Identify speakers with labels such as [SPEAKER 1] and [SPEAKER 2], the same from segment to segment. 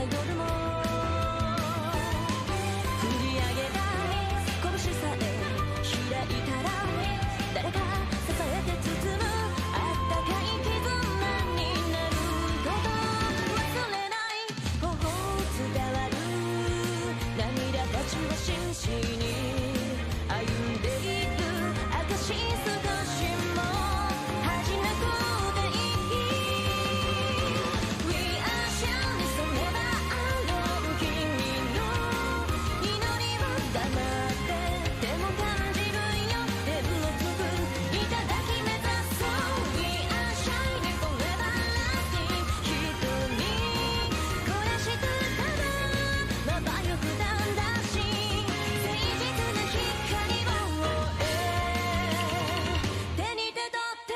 [SPEAKER 1] イドルも振り上げた拳さえ開いたら誰か支えて包むあったかい絆になること忘れない頬伝わる涙たちを真摯に歩んでいく証少しも恥じなくていい We are shining forever alone 君の祈りを黙ってでも感じるよ天のつく頂き目指そう We are shining forever lasting 人にこれしたからまばゆくだんだし誠実な光を手に手取って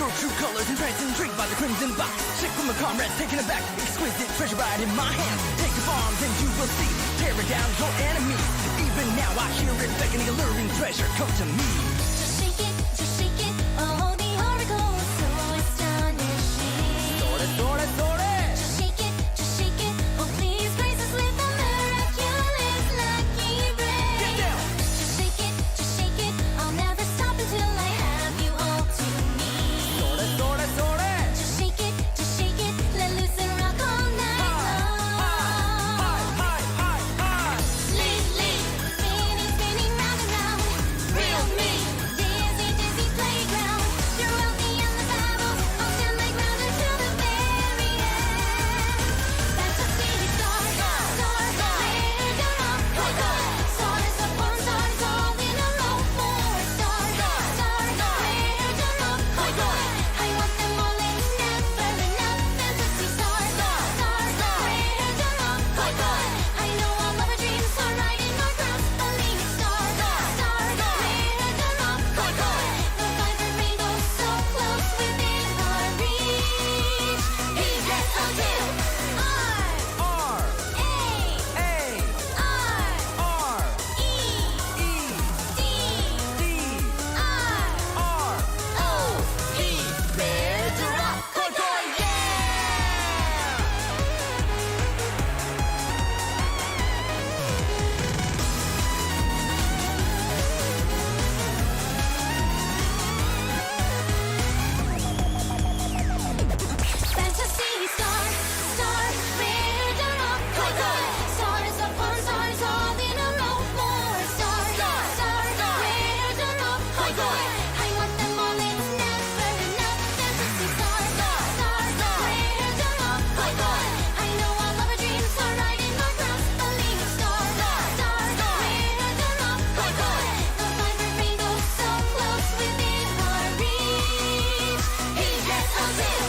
[SPEAKER 2] your true colors, entranced, intrigued by the crimson box. Chick from a comrade, taken aback, exquisite treasure right in my hands. Take arms and you will see, tearing down your enemies. Even now I hear it beckoning, alluring treasure, come to me.
[SPEAKER 1] Just shake it, oh the oracle is so astonishing. Just shake it, oh please grace us with a miraculous lucky break.
[SPEAKER 2] Get down.
[SPEAKER 1] Just shake it, I'll never stop until I have you all to me. Just shake it, let loose and rock all night long. Lead, spinning round and round. Real me, dizzy playground. Throughout the endless battles, I'll stand my ground until the very end. Fantasy star, where don't all stars upon stars all in a row. More stars, where don't all I want them all and never enough. Fantasy stars, where don't all I know all of our dreams are right in our grasp. Believe it, stars, where don't all the vibrant rainbow so close within our reach. PSO2 prepare to rock, yeah! Fantasy star, where don't all stars upon stars all in a row. More stars, where don't all I want them all, it's never enough. Fantasy stars, where don't all I know all of our dreams are right in our grasp. Believe it, stars, where don't all the vibrant rainbow so close within our reach. PSO2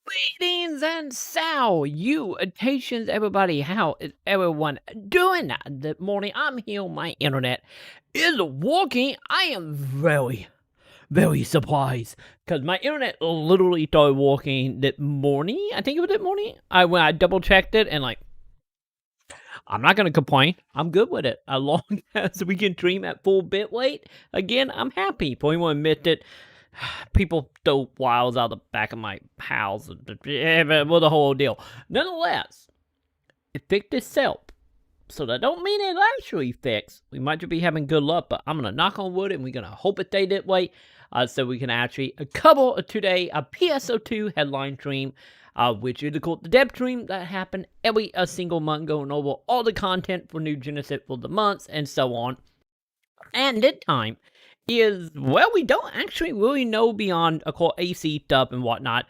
[SPEAKER 3] Greetings and salutations, everybody. How is everyone doing this morning? I'm here. My internet is working. I am very surprised because my internet literally started working that morning. I think it was that morning. When I double checked it and I'm not gonna complain. I'm good with it as long as we can stream at full bit rate. Again, I'm happy. For anyone admit that. People throw wires out the back of my house. Well, the whole deal. Nonetheless, it fixed itself. So that don't mean it actually fixed. We might just be having good luck, but I'm going to knock on wood and we're going to hope it stay that way. So we can actually cover today a PSO2 headline stream, which is called the depth stream that happened every single month, going over all the content for New Genesis for the months and so on. And this time is, well, we don't actually really know beyond, of course, AC stuff and whatnot.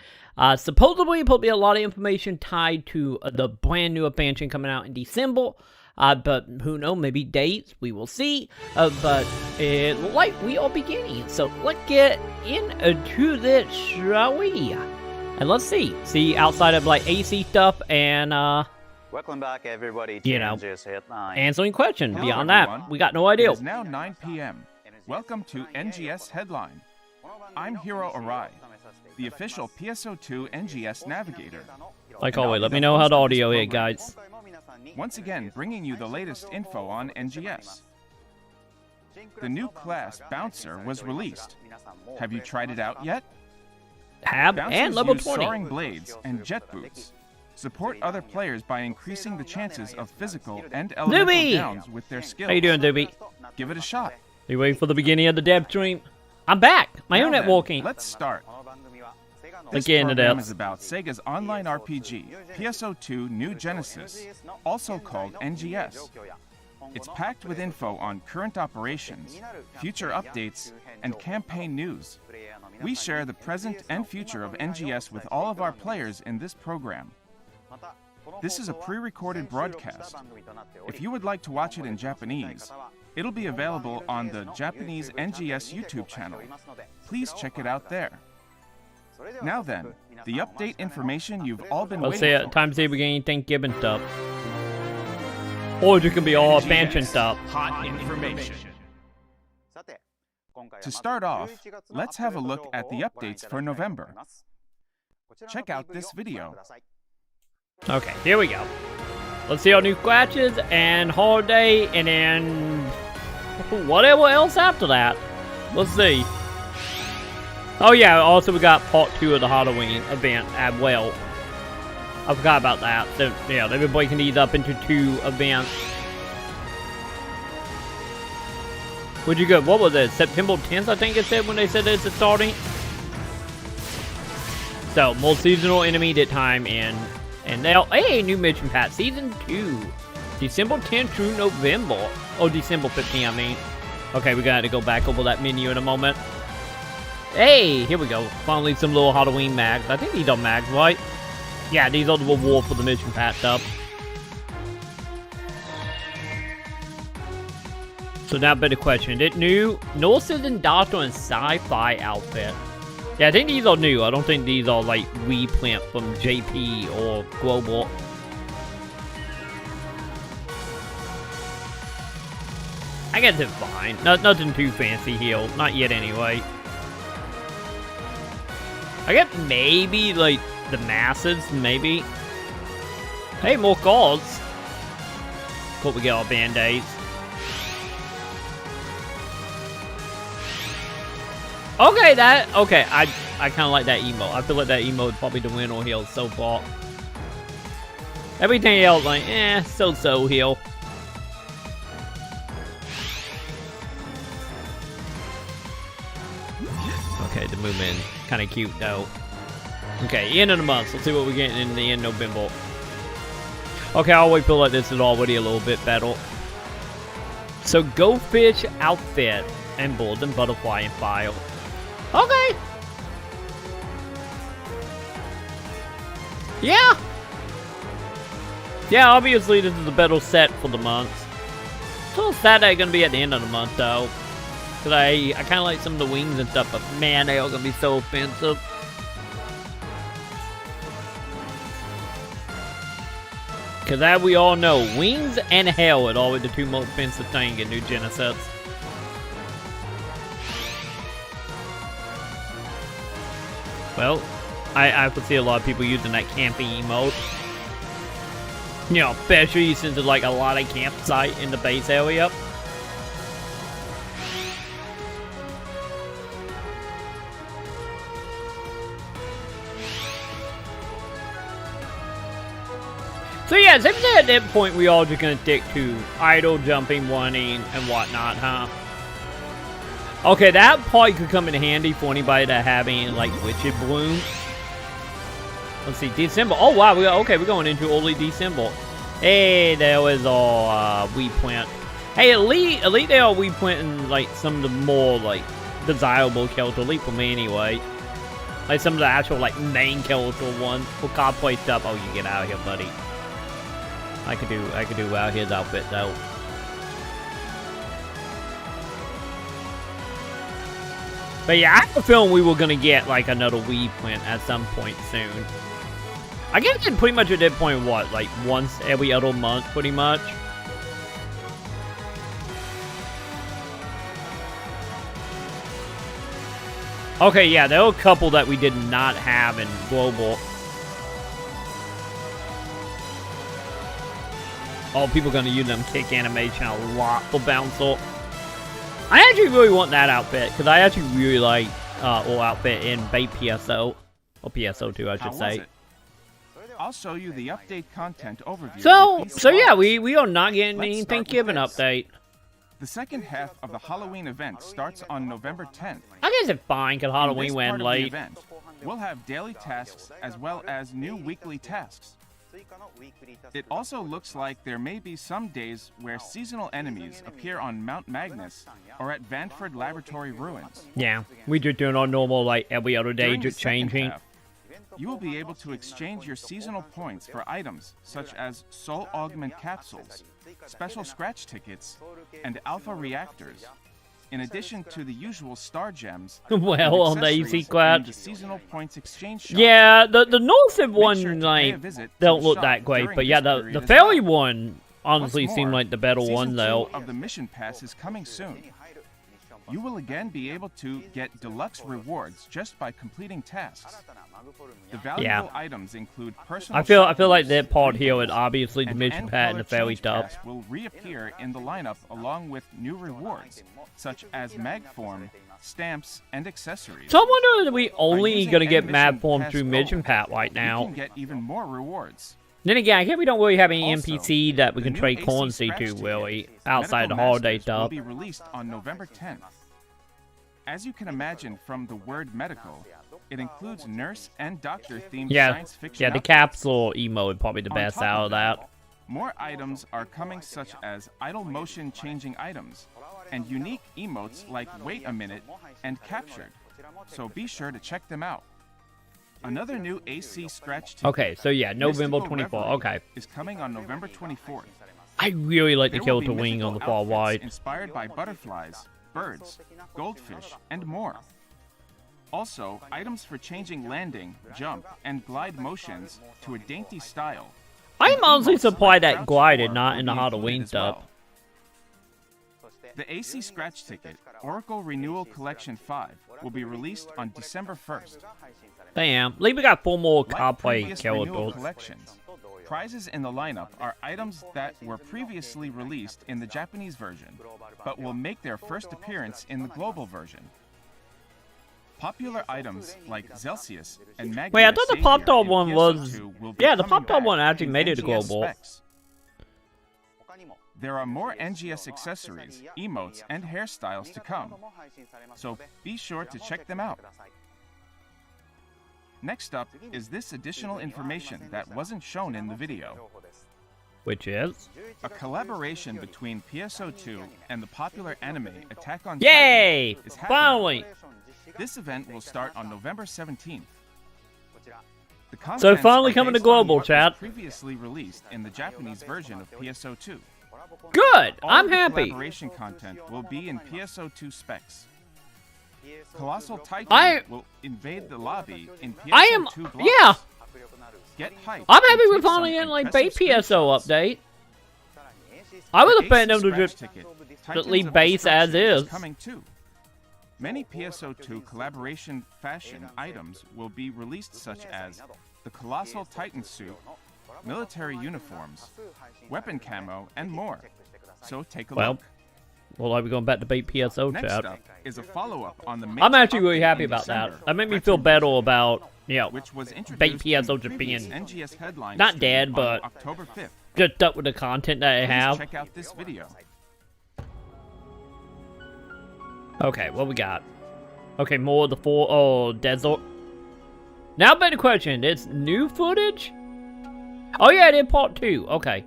[SPEAKER 3] Supposedly, it'll be a lot of information tied to the brand new expansion coming out in December. But who knows, maybe dates, we will see. But it looks like we are beginning. So let's get into this, shall we? And let's see outside of AC stuff and
[SPEAKER 4] Welcome back, everybody, to NGS Headline.
[SPEAKER 3] answering questions.
[SPEAKER 5] Hello,
[SPEAKER 3] Beyond
[SPEAKER 5] everyone.
[SPEAKER 3] that, we got no idea.
[SPEAKER 5] It is now 9 p.m. Welcome to NGS Headline. I'm Hiro Arai, the official PSO2 NGS navigator.
[SPEAKER 3] Like always, let me know how the audio is, guys.
[SPEAKER 5] Once again, bringing you the latest info on NGS. The new class, Bouncer, was released. Have you tried it out yet?
[SPEAKER 3] Have
[SPEAKER 5] Bouncers
[SPEAKER 3] and level
[SPEAKER 5] use
[SPEAKER 3] 20.
[SPEAKER 5] soaring blades and jet boots. Support other players by increasing the chances of physical and elemental
[SPEAKER 3] Doobie!
[SPEAKER 5] downs with their skills.
[SPEAKER 3] How you doing, Doobie?
[SPEAKER 5] Give it a shot.
[SPEAKER 3] You waiting for the beginning of the dev stream? I'm back. My
[SPEAKER 5] Now
[SPEAKER 3] internet
[SPEAKER 5] then,
[SPEAKER 3] working.
[SPEAKER 5] Let's start.
[SPEAKER 3] Let's
[SPEAKER 5] This
[SPEAKER 3] get into
[SPEAKER 5] program
[SPEAKER 3] this.
[SPEAKER 5] is about Sega's online RPG, PSO2 New Genesis, also called NGS. It's packed with info on current operations, future updates, and campaign news. We share the present and future of NGS with all of our players in this program. This is a pre-recorded broadcast. If you would like to watch it in Japanese, it'll be available on the Japanese NGS YouTube channel. Please check it out there. Now then, the update information you've all been
[SPEAKER 3] Let's say
[SPEAKER 5] waiting
[SPEAKER 3] it.
[SPEAKER 5] for.
[SPEAKER 3] Time to see if we get anything given stuff. Or it can be all expansion stuff.
[SPEAKER 5] Hot information. To start off, let's have a look at the updates for November. Check out this video.
[SPEAKER 3] Okay, here we go. Let's see our new scratches and holiday, and then whatever else after that. Let's see. Oh yeah, also we got part 2 of the Halloween event as well. I forgot about that. So yeah, they've been breaking these up into 2 events. Would you go? What was it? September 10th, I think it said when they said it's starting. So more seasonal enemy that time and now, hey, new mission pack, season 2, December 10th through November. Oh, December 15th, I mean. Okay, we're gonna have to go back over that menu in a moment. Hey, here we go. Finally, some little Halloween mags. I think these are mags, right? Yeah, these are the reward for the mission pack stuff. So now, better question. Is it new? Nurses and Doctor and Sci-Fi outfit. Yeah, I think these are new. I don't think these are like reprint from JP or Global. I guess it's fine. Nothing too fancy here. Not yet anyway. I guess maybe like the masses, maybe. Hey, more cards. Hope we get our band-aids. Okay, I kind of like that emo. I feel like that emo is probably the winner here so far. Everything else, like, so here. Okay, the movement kind of cute though. Okay, end of the month. Let's see what we're getting in the end of November. Okay, I always feel like this is already a little bit better. So, Goldfish outfit and Golden Butterfly and File. Okay. Yeah. Yeah, obviously this is a better set for the month. Still sad they're gonna be at the end of the month though. Cause I kinda like some of the wings and stuff, but man, they are gonna be so expensive. Cause as we all know, wings and hell are always the 2 most expensive things in New Genesis. Well, I could see a lot of people using that camping emote. You know, especially since there's like a lot of campsite in the base area. So yeah, it seems that at that point we all just gonna stick to idle, jumping, running, and whatnot, huh? Okay, that probably could come in handy for anybody that having like Witched Bloom. Let's see, December. Oh wow, we're going into early December. Hey, there was our wheat plant. Hey, at least they are wheat planting like some of the more like desirable character, at least for me anyway. Like some of the actual like main character ones for cosplay stuff. Oh, you get out of here, buddy. I could do out his outfit though. But yeah, I have a feeling we were gonna get like another weed plant at some point soon. I guess it pretty much at that point, what, like once every other month, pretty much. Okay, yeah, there were a couple that we did not have in global. Oh, people are going to use them kick animation a lot for Bouncer. I actually really want that outfit, because I actually really like all outfit in Bait PSO. Or PSO2, I should say.
[SPEAKER 5] I'll show you the update content overview.
[SPEAKER 3] So yeah, we are not getting any Thanksgiving update.
[SPEAKER 5] The second half of the Halloween event starts on November 10th.
[SPEAKER 3] I guess it's fine, because Halloween went late.
[SPEAKER 5] Event, we'll have daily tasks as well as new weekly tasks. It also looks like there may be some days where seasonal enemies appear on Mount Magnus or at Vanford Laboratory Ruins.
[SPEAKER 3] Yeah, we just doing our normal, like, every other day, just changing.
[SPEAKER 5] Half, you will be able to exchange your seasonal points for items such as Soul Augment Capsules, Special Scratch Tickets, and Alpha Reactors, in addition to the usual Star Gems.
[SPEAKER 3] Well, on the AC Quad.
[SPEAKER 5] The seasonal points exchange shop.
[SPEAKER 3] Yeah, the Northern one, like, don't look that great, but yeah, the Fairy one honestly seemed like the better one, though.
[SPEAKER 5] Season 2 of the Mission Pass is coming soon. You will again be able to get deluxe rewards just by completing tasks. The valuable items include personal.
[SPEAKER 3] I feel like that part here would obviously the mission pad and the fairy stuff
[SPEAKER 5] will reappear in the lineup along with new rewards such as mag form, stamps, and accessories.
[SPEAKER 3] So I wonder if we only gonna get mag form through mission pad right now.
[SPEAKER 5] You can get even more rewards.
[SPEAKER 3] Then again, I guess we don't really have any NPC that we can trade currency to, really, outside the holiday stuff.
[SPEAKER 5] Will be released on November 10th. As you can imagine from the word medical, it includes nurse and doctor themed science fiction.
[SPEAKER 3] Yeah, the capsule emo is probably the best out of that.
[SPEAKER 5] More items are coming such as idle motion changing items and unique emotes like wait a minute and captured. So be sure to check them out. Another new AC scratch ticket.
[SPEAKER 3] Okay, so yeah, November 24th. Okay.
[SPEAKER 5] Is coming on November 24th.
[SPEAKER 3] I really like the Kyoto wing on the far right.
[SPEAKER 5] Inspired by butterflies, birds, goldfish, and more. Also, items for changing landing, jump, and glide motions to a dainty style.
[SPEAKER 3] I'm honestly surprised that glided not in the Halloween stuff.
[SPEAKER 5] The AC Scratch Ticket, Oracle Renewal Collection 5, will be released on December 1st.
[SPEAKER 3] Damn, at least we got 4 more cosplay
[SPEAKER 5] characters. Prizes in the lineup are items that were previously released in the Japanese version, but will make their first appearance in the global version. Popular items like Celsius and Magnetic.
[SPEAKER 3] Wait, I thought the Pop Top one was. Yeah, the Pop Top one actually made it to global.
[SPEAKER 5] There are more NGS accessories, emotes, and hairstyles to come, so be sure to check them out. Next up is this additional information that wasn't shown in the video.
[SPEAKER 3] Which is?
[SPEAKER 5] A collaboration between PSO2 and the popular anime Attack on
[SPEAKER 3] Yay!
[SPEAKER 5] Titan is happening.
[SPEAKER 3] Finally!
[SPEAKER 5] This event will start on November 17th.
[SPEAKER 3] So finally coming to global, chat.
[SPEAKER 5] Previously released in the Japanese version of PSO2.
[SPEAKER 3] Good!
[SPEAKER 5] All
[SPEAKER 3] I'm
[SPEAKER 5] the
[SPEAKER 3] happy.
[SPEAKER 5] Collaboration content will be in PSO2 specs. Colossal Titan will invade the lobby in PSO2 blocks.
[SPEAKER 3] Yeah!
[SPEAKER 5] Get hyped.
[SPEAKER 3] I'm happy we're finally getting like base PSO update. I would have bet them to just leave base as is.
[SPEAKER 5] Coming too. Many PSO2 collaboration fashion items will be released, such as the Colossal Titan suit, military uniforms, weapon camo, and more. So take a look.
[SPEAKER 3] Well, are we going back to bait PSO,
[SPEAKER 5] Next
[SPEAKER 3] chat?
[SPEAKER 5] up is a follow-up on the
[SPEAKER 3] I'm actually really happy about that. That made me feel better about, you know,
[SPEAKER 5] which was
[SPEAKER 3] bait PSO just being
[SPEAKER 5] NGS Headline
[SPEAKER 3] not dead, but
[SPEAKER 5] October 5th.
[SPEAKER 3] just up with the content that I have.
[SPEAKER 5] Check out this video.
[SPEAKER 3] Okay, what we got? Okay, more of the desert. Now, better question. It's new footage? Oh yeah, it is part 2. Okay.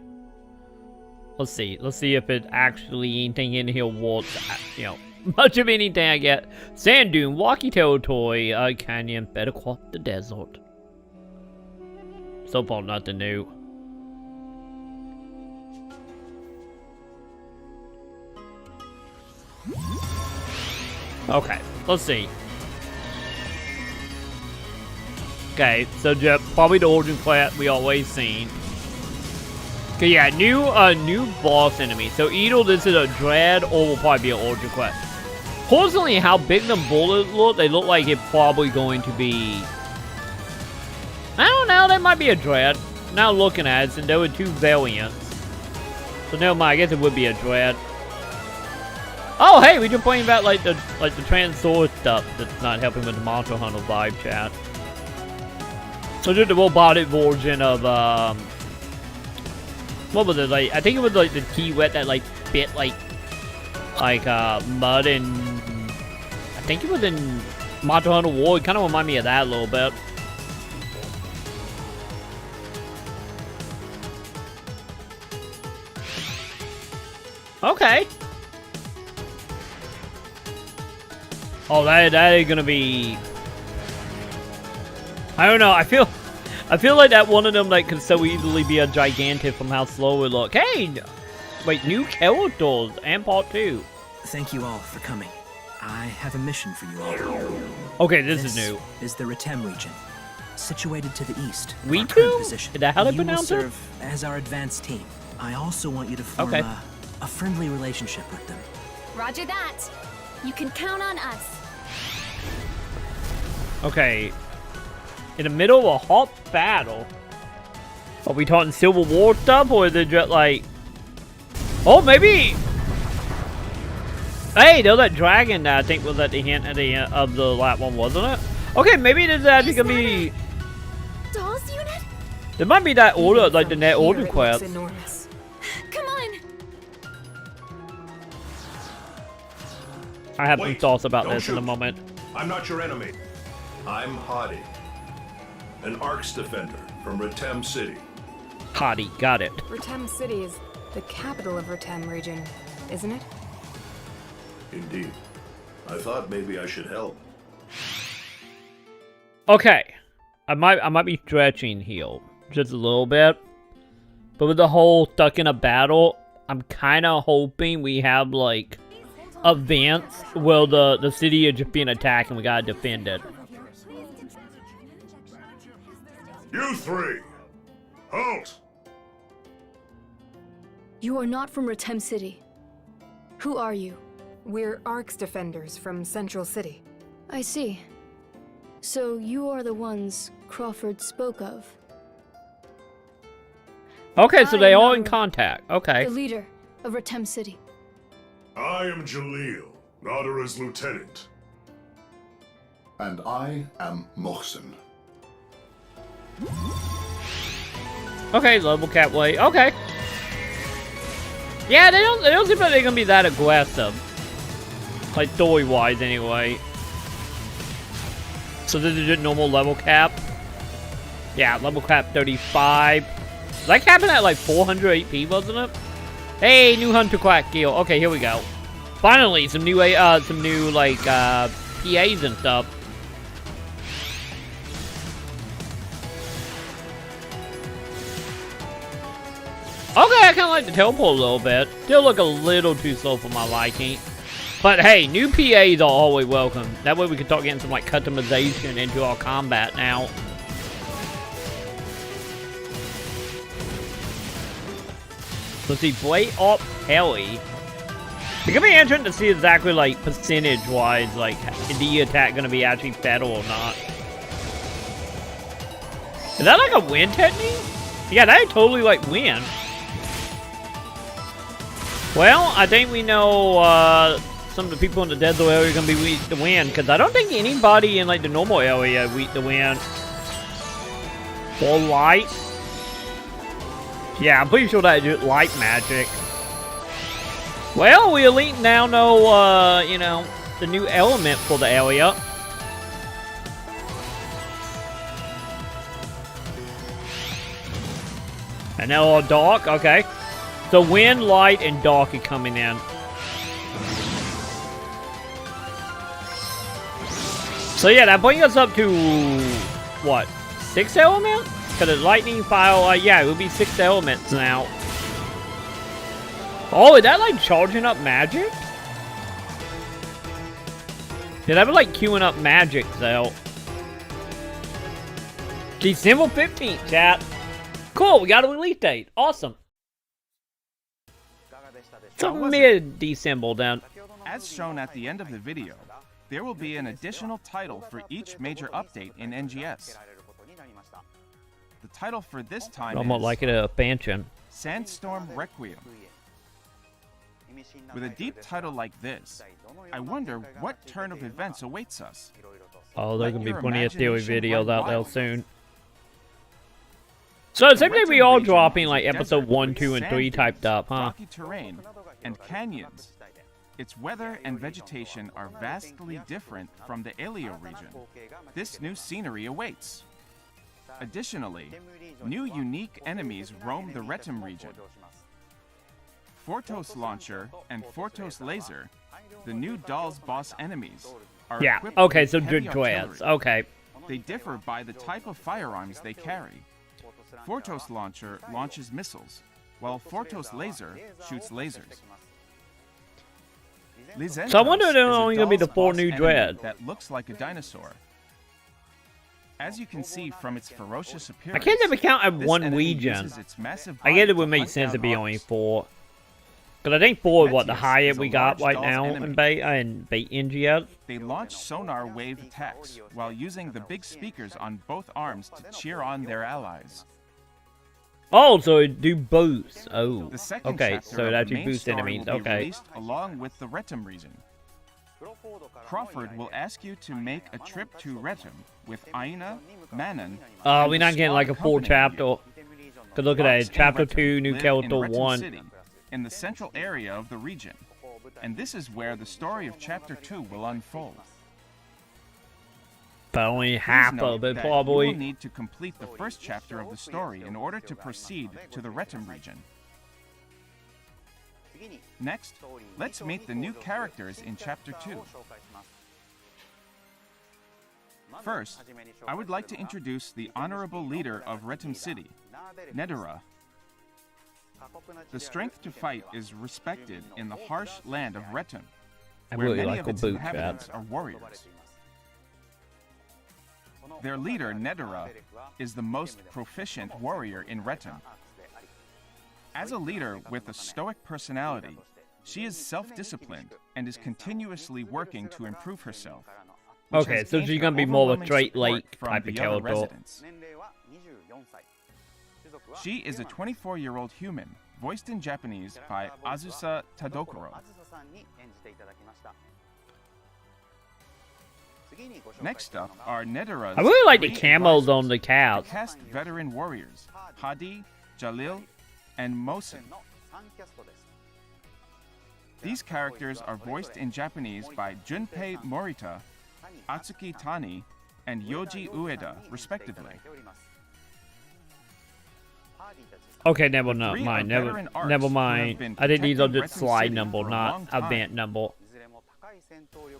[SPEAKER 3] Let's see. Let's see if it actually anything in here worth, you know, much of anything I get. Sand dune, walkie territory, canyon, better cross the desert. So far, nothing new. Okay, let's see. Okay, so probably the origin class we always seen. Okay, yeah, new boss enemy. So either this is a dread or will probably be an origin quest. Personally, how big the bullets look, they look like it's probably going to be... I don't know, that might be a dread. Now looking at it, since there were 2 variants. So never mind, I guess it would be a dread. Oh, hey, we just pointing about like the trans sword stuff that's not helping with the Monster Hunter vibe chat. So just the robotic version of what was it like? I think it was like the T-Wet that like bit like mud and I think it was in Monster Hunter War. It kind of reminded me of that a little bit. Okay. Oh, that is gonna be. I don't know. I feel like that one of them like could so easily be a gigantic from how slow it look. Hey, wait, new characters and part 2.
[SPEAKER 6] Thank you all for coming. I have a mission for you all.
[SPEAKER 3] Okay, this is new.
[SPEAKER 6] Is the Retem region, situated to the east.
[SPEAKER 3] We too? Is that how they pronounce it?
[SPEAKER 6] You will serve as our advanced team. I also want you to form a friendly relationship with them.
[SPEAKER 1] Roger that. You can count on us.
[SPEAKER 3] Okay. In the middle of a hot battle. Are we talking Civil War stuff, or is it just like... Oh, maybe... Hey, there's that dragon that I think was at the hint at the end of the last one, wasn't it? Okay, maybe this is actually gonna be...
[SPEAKER 1] Dolls unit?
[SPEAKER 3] There might be that order, like the net order quest.
[SPEAKER 1] Enormous. Come on.
[SPEAKER 3] I have some thoughts about this in a moment.
[SPEAKER 7] I'm not your enemy. I'm Hadi, an Arcs defender from Retem City.
[SPEAKER 3] Hadi, got it.
[SPEAKER 8] Retem City is the capital of Retem region, isn't it?
[SPEAKER 7] Indeed. I thought maybe I should help.
[SPEAKER 3] Okay. I might be stretching here just a little bit. But with the whole stuck in a battle, I'm kind of hoping we have like events where the city is just being attacked and we gotta defend it.
[SPEAKER 7] You 3! Halt!
[SPEAKER 9] You are not from Retem City. Who are you?
[SPEAKER 8] We're Arcs defenders from Central City.
[SPEAKER 9] I see. So you are the ones Crawford spoke of.
[SPEAKER 3] Okay, so they are in contact. Okay.
[SPEAKER 9] The leader of Retem City.
[SPEAKER 7] I am Jalil, Nadara's lieutenant.
[SPEAKER 10] And I am Mohsen.
[SPEAKER 3] Okay, level cap way. Okay. Yeah, they don't seem like they're gonna be that aggressive. Like story wise anyway. So this is just normal level cap. Yeah, level cap 35. Was that capping at like 400 HP, wasn't it? Hey, new Hunter Quack gear. Okay, here we go. Finally, some new like PAs and stuff. Okay, I kind of like the teleport a little bit. Still look a little too slow for my liking. But hey, new PAs are always welcome. That way we can start getting some like customization into our combat now. Let's see, Blade Up Heli. It's gonna be interesting to see exactly like percentage-wise, like is the attack gonna be actually better or not. Is that like a win technique? Yeah, that totally like win. Well, I think we know some of the people in the desert area are gonna be weak to win, because I don't think anybody in like the normal area weak to win. Or light. Yeah, I'm pretty sure that is light magic. Well, we elite now know, you know, the new element for the area. And now all dark, okay. So wind, light, and dark are coming in. So yeah, that brings us up to, what, 6 elements? Because it's lightning, fire, yeah, it would be 6 elements now. Oh, is that like charging up magic? Yeah, that was like queuing up magic, though. December 15th, chat. Cool, we got a release date. Awesome. It's a mid-December then.
[SPEAKER 5] As shown at the end of the video, there will be an additional title for each major update in NGS. The title for this time
[SPEAKER 3] Almost
[SPEAKER 5] is
[SPEAKER 3] like a expansion.
[SPEAKER 5] Sandstorm Requiem. With a deep title like this, I wonder what turn of events awaits us.
[SPEAKER 3] Oh, there's gonna be plenty of theory
[SPEAKER 5] imagination
[SPEAKER 3] videos
[SPEAKER 5] run
[SPEAKER 3] out there
[SPEAKER 5] wild.
[SPEAKER 3] soon. So it seems like we all
[SPEAKER 5] region
[SPEAKER 3] dropping
[SPEAKER 5] is
[SPEAKER 3] like
[SPEAKER 5] a
[SPEAKER 3] episode
[SPEAKER 5] desert
[SPEAKER 3] 1,
[SPEAKER 5] with
[SPEAKER 3] 2, and
[SPEAKER 5] sand
[SPEAKER 3] 3 typed
[SPEAKER 5] dunes,
[SPEAKER 3] up, huh?
[SPEAKER 5] rocky terrain, and canyons. Its weather and vegetation are vastly different from the Elio region. This new scenery awaits. Additionally, new unique enemies roam the Retem region. Fortos Launcher and Fortos Laser, the new Doll's boss enemies, are
[SPEAKER 3] Yeah,
[SPEAKER 5] equipped
[SPEAKER 3] okay,
[SPEAKER 5] with
[SPEAKER 3] so
[SPEAKER 5] heavy
[SPEAKER 3] good class.
[SPEAKER 5] artillery.
[SPEAKER 3] Okay.
[SPEAKER 5] They differ by the type of firearms they carry. Fortos Launcher launches missiles, while Fortos Laser shoots lasers.
[SPEAKER 3] So I wonder if
[SPEAKER 5] Lizentos
[SPEAKER 3] there's
[SPEAKER 5] is a
[SPEAKER 3] only gonna be the
[SPEAKER 5] Doll's
[SPEAKER 3] 4
[SPEAKER 5] boss
[SPEAKER 3] new
[SPEAKER 5] enemy
[SPEAKER 3] dread.
[SPEAKER 5] that looks like a dinosaur. As you can see from its ferocious
[SPEAKER 3] I
[SPEAKER 5] appearance,
[SPEAKER 3] can't ever count at
[SPEAKER 5] this
[SPEAKER 3] one
[SPEAKER 5] enemy
[SPEAKER 3] region.
[SPEAKER 5] uses its massive
[SPEAKER 3] I guess
[SPEAKER 5] body
[SPEAKER 3] it would
[SPEAKER 5] to
[SPEAKER 3] make
[SPEAKER 5] hunt
[SPEAKER 3] sense to
[SPEAKER 5] down
[SPEAKER 3] be
[SPEAKER 5] Arcs.
[SPEAKER 3] only 4. Because I think 4 is what the
[SPEAKER 5] Metius
[SPEAKER 3] highest
[SPEAKER 5] is a
[SPEAKER 3] we got
[SPEAKER 5] large
[SPEAKER 3] right
[SPEAKER 5] Doll's
[SPEAKER 3] now
[SPEAKER 5] enemy.
[SPEAKER 3] in beta and bait NGS.
[SPEAKER 5] They launch sonar wave attacks while using the big speakers on both arms to cheer on their allies.
[SPEAKER 3] Oh, so it do boost. Oh,
[SPEAKER 5] The second
[SPEAKER 3] okay.
[SPEAKER 5] chapter
[SPEAKER 3] So
[SPEAKER 5] of
[SPEAKER 3] it
[SPEAKER 5] the
[SPEAKER 3] actually
[SPEAKER 5] main
[SPEAKER 3] boosts
[SPEAKER 5] story
[SPEAKER 3] enemies.
[SPEAKER 5] will be
[SPEAKER 3] Okay.
[SPEAKER 5] released along with the Retem region. Crawford will ask you to make a trip to Retem with Aina, Manon. and
[SPEAKER 3] We're
[SPEAKER 5] the
[SPEAKER 3] not getting like a
[SPEAKER 5] squad
[SPEAKER 3] full
[SPEAKER 5] accompanying you.
[SPEAKER 3] chapter. Cause look at
[SPEAKER 5] Arcs
[SPEAKER 3] that,
[SPEAKER 5] and
[SPEAKER 3] chapter
[SPEAKER 5] Retem
[SPEAKER 3] 2, new
[SPEAKER 5] live in
[SPEAKER 3] character
[SPEAKER 5] Retem
[SPEAKER 3] 1.
[SPEAKER 5] City, in the central area of the region, and this is where the story of chapter 2 will unfold.
[SPEAKER 3] But only
[SPEAKER 5] Please
[SPEAKER 3] half
[SPEAKER 5] note
[SPEAKER 3] of it,
[SPEAKER 5] that you
[SPEAKER 3] probably.
[SPEAKER 5] will need to complete the first chapter of the story in order to proceed to the Retem region. Next, let's meet the new characters in chapter 2. First, I would like to introduce the honorable leader of Retem City, Nedera. The strength to fight is respected in the harsh land of Retem,
[SPEAKER 3] I
[SPEAKER 5] where
[SPEAKER 3] really
[SPEAKER 5] many
[SPEAKER 3] like
[SPEAKER 5] of
[SPEAKER 3] the
[SPEAKER 5] its
[SPEAKER 3] boot
[SPEAKER 5] inhabitants
[SPEAKER 3] chat.
[SPEAKER 5] are warriors. Their leader, Nedera, is the most proficient warrior in Retem. As a leader with a stoic personality, she is self-disciplined and is continuously working to improve herself. which
[SPEAKER 3] Okay,
[SPEAKER 5] has
[SPEAKER 3] so
[SPEAKER 5] gained
[SPEAKER 3] she's
[SPEAKER 5] her
[SPEAKER 3] gonna be more of a
[SPEAKER 5] overwhelming
[SPEAKER 3] straight
[SPEAKER 5] support
[SPEAKER 3] lake
[SPEAKER 5] from
[SPEAKER 3] type
[SPEAKER 5] the
[SPEAKER 3] of
[SPEAKER 5] other
[SPEAKER 3] character.
[SPEAKER 5] residents. She is a 24-year-old human, voiced in Japanese by Azusa Tadokoro. Next up are Nedera's
[SPEAKER 3] I really like the
[SPEAKER 5] 3
[SPEAKER 3] camos
[SPEAKER 5] advisors,
[SPEAKER 3] on the cats.
[SPEAKER 5] cast veteran warriors, Hadi, Jalil, and Mosin. These characters are voiced in Japanese by Junpei Morita, Atsuki Tani, and Yoji Ueda, respectively.
[SPEAKER 3] Okay, never
[SPEAKER 5] The three
[SPEAKER 3] mind.
[SPEAKER 5] are
[SPEAKER 3] Never,
[SPEAKER 5] veteran arcs
[SPEAKER 3] never
[SPEAKER 5] who have
[SPEAKER 3] mind.
[SPEAKER 5] been
[SPEAKER 3] I think these are
[SPEAKER 5] protecting
[SPEAKER 3] just
[SPEAKER 5] Retem
[SPEAKER 3] slide
[SPEAKER 5] City
[SPEAKER 3] number,
[SPEAKER 5] for a
[SPEAKER 3] not
[SPEAKER 5] long time.
[SPEAKER 3] event number.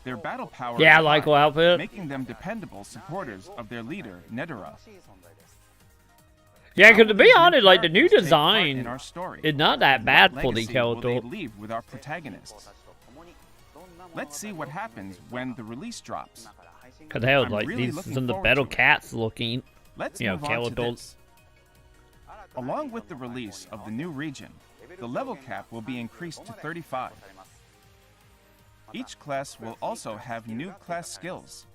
[SPEAKER 5] Their battle power
[SPEAKER 3] Yeah, I
[SPEAKER 5] is
[SPEAKER 3] like
[SPEAKER 5] high,
[SPEAKER 3] her outfit.
[SPEAKER 5] making them dependable supporters of their leader, Nedera.
[SPEAKER 3] Yeah, because to be
[SPEAKER 5] These new
[SPEAKER 3] honest, like the new
[SPEAKER 5] characters take part
[SPEAKER 3] design
[SPEAKER 5] in our story.
[SPEAKER 3] is not that
[SPEAKER 5] What
[SPEAKER 3] bad for the
[SPEAKER 5] legacy will they
[SPEAKER 3] character.
[SPEAKER 5] leave with our protagonists? Let's see what happens when the release drops.
[SPEAKER 3] Cause hell,
[SPEAKER 5] I'm
[SPEAKER 3] like
[SPEAKER 5] really
[SPEAKER 3] these
[SPEAKER 5] looking
[SPEAKER 3] some of the
[SPEAKER 5] forward
[SPEAKER 3] better
[SPEAKER 5] to it.
[SPEAKER 3] cats looking.
[SPEAKER 5] Let's
[SPEAKER 3] You know,
[SPEAKER 5] move on to
[SPEAKER 3] characters.
[SPEAKER 5] this. Along with the release of the new region, the level cap will be increased to 35. Each class will also have new class skills.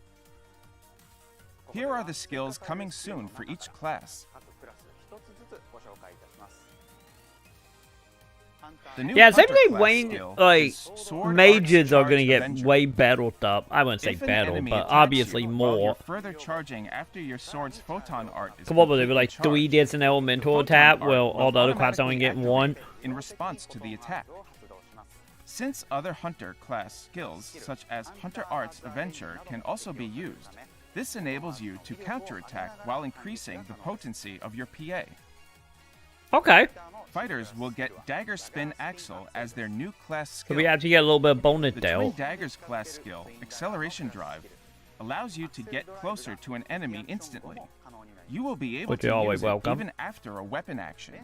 [SPEAKER 5] Here are the skills coming soon for each class. The new
[SPEAKER 3] Yeah, it seems
[SPEAKER 5] Hunter
[SPEAKER 3] like
[SPEAKER 5] class
[SPEAKER 3] Wayne,
[SPEAKER 5] skill
[SPEAKER 3] like
[SPEAKER 5] is Sword
[SPEAKER 3] mages
[SPEAKER 5] Arts
[SPEAKER 3] are gonna
[SPEAKER 5] Charge
[SPEAKER 3] get
[SPEAKER 5] Avenger.
[SPEAKER 3] way better stuff. I wouldn't say
[SPEAKER 5] If an
[SPEAKER 3] better,
[SPEAKER 5] enemy
[SPEAKER 3] but
[SPEAKER 5] attacks
[SPEAKER 3] obviously
[SPEAKER 5] you while
[SPEAKER 3] more.
[SPEAKER 5] you're further charging after your sword's photon art is
[SPEAKER 3] Come on, with it,
[SPEAKER 5] completely
[SPEAKER 3] like 3
[SPEAKER 5] charged,
[SPEAKER 3] distant elemental
[SPEAKER 5] the
[SPEAKER 3] attack.
[SPEAKER 5] photon
[SPEAKER 3] Well,
[SPEAKER 5] art
[SPEAKER 3] all the
[SPEAKER 5] will
[SPEAKER 3] other classes only
[SPEAKER 5] automatically
[SPEAKER 3] get 1.
[SPEAKER 5] activate in response to the attack. Since other Hunter class skills, such as Hunter Arts Adventure, can also be used, this enables you to counterattack while increasing the potency of your PA.
[SPEAKER 3] Okay,
[SPEAKER 5] Fighters will get Dagger Spin Axle as their new class
[SPEAKER 3] so
[SPEAKER 5] skill.
[SPEAKER 3] we actually get a little bit of bonus
[SPEAKER 5] The
[SPEAKER 3] there.
[SPEAKER 5] Twin Daggers class skill, Acceleration Drive, allows you to get closer to an enemy instantly. You will be able
[SPEAKER 3] Which
[SPEAKER 5] to
[SPEAKER 3] you're always
[SPEAKER 5] use it
[SPEAKER 3] welcome.
[SPEAKER 5] even after a weapon action.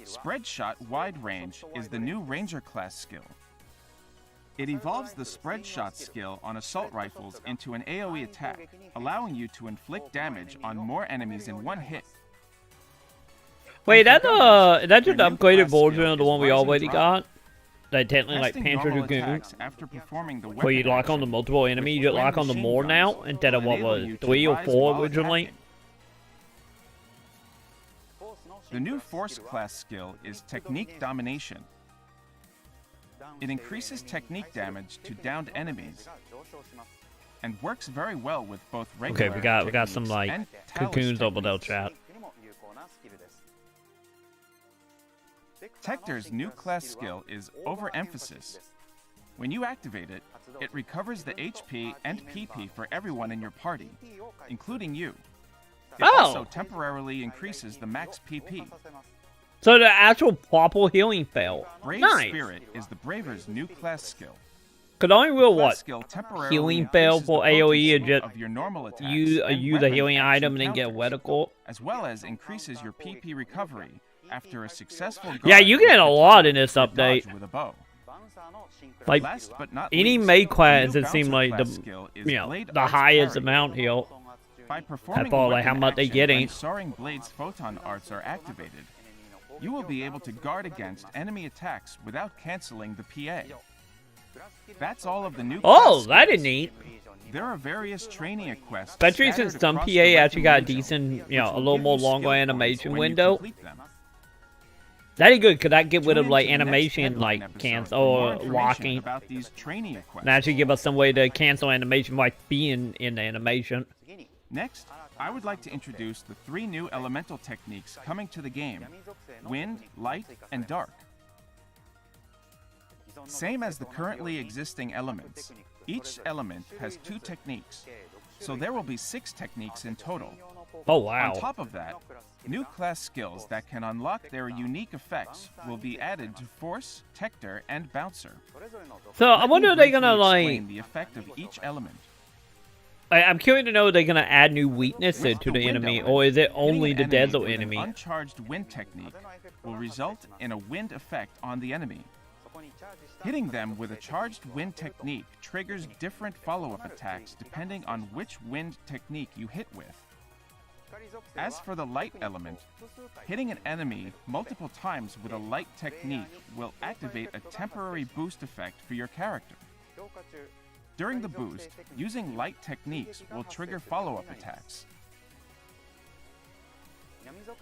[SPEAKER 5] Spread Shot Wide Range is the new Ranger class skill. It evolves the Spread Shot skill on assault rifles into an AoE attack, allowing you to inflict damage on more enemies in one hit.
[SPEAKER 3] Wait, that's
[SPEAKER 5] Gunners,
[SPEAKER 3] is that just
[SPEAKER 5] their
[SPEAKER 3] an
[SPEAKER 5] new
[SPEAKER 3] upgraded
[SPEAKER 5] class skill
[SPEAKER 3] version of the
[SPEAKER 5] is
[SPEAKER 3] one we
[SPEAKER 5] Rise and
[SPEAKER 3] already
[SPEAKER 5] Drive.
[SPEAKER 3] got? They technically like
[SPEAKER 5] Testing
[SPEAKER 3] Panzer
[SPEAKER 5] normal
[SPEAKER 3] Dragoon.
[SPEAKER 5] attacks after performing the
[SPEAKER 3] Where you
[SPEAKER 5] weapon
[SPEAKER 3] lock on the
[SPEAKER 5] action
[SPEAKER 3] multiple enemies, you
[SPEAKER 5] with
[SPEAKER 3] lock on the
[SPEAKER 5] machine
[SPEAKER 3] more now
[SPEAKER 5] guns
[SPEAKER 3] instead of
[SPEAKER 5] will
[SPEAKER 3] what
[SPEAKER 5] enable
[SPEAKER 3] was
[SPEAKER 5] you to
[SPEAKER 3] 3 or
[SPEAKER 5] rise
[SPEAKER 3] 4
[SPEAKER 5] while
[SPEAKER 3] originally.
[SPEAKER 5] attacking. The new Force class skill is Technique Domination. It increases technique damage to downed enemies and works very well with both regular
[SPEAKER 3] Okay, we got some
[SPEAKER 5] techniques
[SPEAKER 3] like
[SPEAKER 5] and talus
[SPEAKER 3] cocoons over there,
[SPEAKER 5] techniques.
[SPEAKER 3] chat.
[SPEAKER 5] Tector's new class skill is Overemphasis. When you activate it, it recovers the HP and PP for everyone in your party, including you. It also temporarily increases the max PP.
[SPEAKER 3] So the actual proper healing fail.
[SPEAKER 5] Brave
[SPEAKER 3] Nice.
[SPEAKER 5] Spirit is the Braver's new class skill.
[SPEAKER 3] Cause the only real
[SPEAKER 5] Class
[SPEAKER 3] what
[SPEAKER 5] skill temporarily
[SPEAKER 3] healing fail
[SPEAKER 5] increases
[SPEAKER 3] for
[SPEAKER 5] the
[SPEAKER 3] AOE is
[SPEAKER 5] potency
[SPEAKER 3] just
[SPEAKER 5] of your normal attacks
[SPEAKER 3] use
[SPEAKER 5] and
[SPEAKER 3] a
[SPEAKER 5] weapon
[SPEAKER 3] healing
[SPEAKER 5] action
[SPEAKER 3] item and then get
[SPEAKER 5] counters,
[SPEAKER 3] reticle.
[SPEAKER 5] as well as increases your PP recovery after a successful
[SPEAKER 3] Yeah,
[SPEAKER 5] guard
[SPEAKER 3] you
[SPEAKER 5] with
[SPEAKER 3] get a
[SPEAKER 5] the
[SPEAKER 3] lot in this
[SPEAKER 5] or
[SPEAKER 3] update.
[SPEAKER 5] dodge with a bow.
[SPEAKER 3] Like
[SPEAKER 5] Last but not
[SPEAKER 3] any
[SPEAKER 5] least,
[SPEAKER 3] May
[SPEAKER 5] the
[SPEAKER 3] class,
[SPEAKER 5] new
[SPEAKER 3] it seemed
[SPEAKER 5] Bouncer
[SPEAKER 3] like
[SPEAKER 5] class
[SPEAKER 3] the
[SPEAKER 5] skill is
[SPEAKER 3] you know
[SPEAKER 5] Blade
[SPEAKER 3] the
[SPEAKER 5] Arts
[SPEAKER 3] highest
[SPEAKER 5] Parry.
[SPEAKER 3] amount heal.
[SPEAKER 5] By performing
[SPEAKER 3] That's all,
[SPEAKER 5] a
[SPEAKER 3] like, how
[SPEAKER 5] weapon
[SPEAKER 3] much they
[SPEAKER 5] action
[SPEAKER 3] getting.
[SPEAKER 5] when Soaring Blade's photon arts are activated, you will be able to guard against enemy attacks without canceling the PA. That's all of the new
[SPEAKER 3] Oh,
[SPEAKER 5] class
[SPEAKER 3] that is
[SPEAKER 5] skills.
[SPEAKER 3] neat.
[SPEAKER 5] There are various training quests.
[SPEAKER 3] Especially
[SPEAKER 5] scattered
[SPEAKER 3] since some
[SPEAKER 5] across
[SPEAKER 3] PA
[SPEAKER 5] the
[SPEAKER 3] actually got a
[SPEAKER 5] Weapon
[SPEAKER 3] decent,
[SPEAKER 5] Window,
[SPEAKER 3] you know,
[SPEAKER 5] which
[SPEAKER 3] a
[SPEAKER 5] will
[SPEAKER 3] little
[SPEAKER 5] give
[SPEAKER 3] more
[SPEAKER 5] you
[SPEAKER 3] longer
[SPEAKER 5] skill points
[SPEAKER 3] animation
[SPEAKER 5] when you
[SPEAKER 3] window.
[SPEAKER 5] complete them.
[SPEAKER 3] That is good, cause that get rid
[SPEAKER 5] Tune
[SPEAKER 3] of like
[SPEAKER 5] into the next
[SPEAKER 3] animation
[SPEAKER 5] Headline
[SPEAKER 3] like
[SPEAKER 5] episode
[SPEAKER 3] cancel
[SPEAKER 5] for more
[SPEAKER 3] or
[SPEAKER 5] information
[SPEAKER 3] locking.
[SPEAKER 5] about these training quests.
[SPEAKER 3] And actually give us some way to cancel animation by being in the animation.
[SPEAKER 5] Next, I would like to introduce the 3 new elemental techniques coming to the game: Wind, Light, and Dark. Same as the currently existing elements, each element has 2 techniques, so there will be 6 techniques in total.
[SPEAKER 3] Oh wow.
[SPEAKER 5] On top of that, new class skills that can unlock their unique effects will be added to Force, Tector, and Bouncer.
[SPEAKER 3] So I wonder if they're gonna
[SPEAKER 5] Briefly
[SPEAKER 3] like.
[SPEAKER 5] explain the effect of each element.
[SPEAKER 3] I'm curious to know if they're gonna add new weaknesses to the
[SPEAKER 5] wind
[SPEAKER 3] enemy,
[SPEAKER 5] element,
[SPEAKER 3] or is it
[SPEAKER 5] hitting
[SPEAKER 3] only
[SPEAKER 5] an
[SPEAKER 3] the
[SPEAKER 5] enemy
[SPEAKER 3] desert
[SPEAKER 5] with an
[SPEAKER 3] enemy?
[SPEAKER 5] Uncharged wind technique will result in a wind effect on the enemy. Hitting them with a charged wind technique triggers different follow-up attacks depending on which wind technique you hit with. As for the light element, hitting an enemy multiple times with a light technique will activate a temporary boost effect for your character. During the boost, using light techniques will trigger follow-up attacks.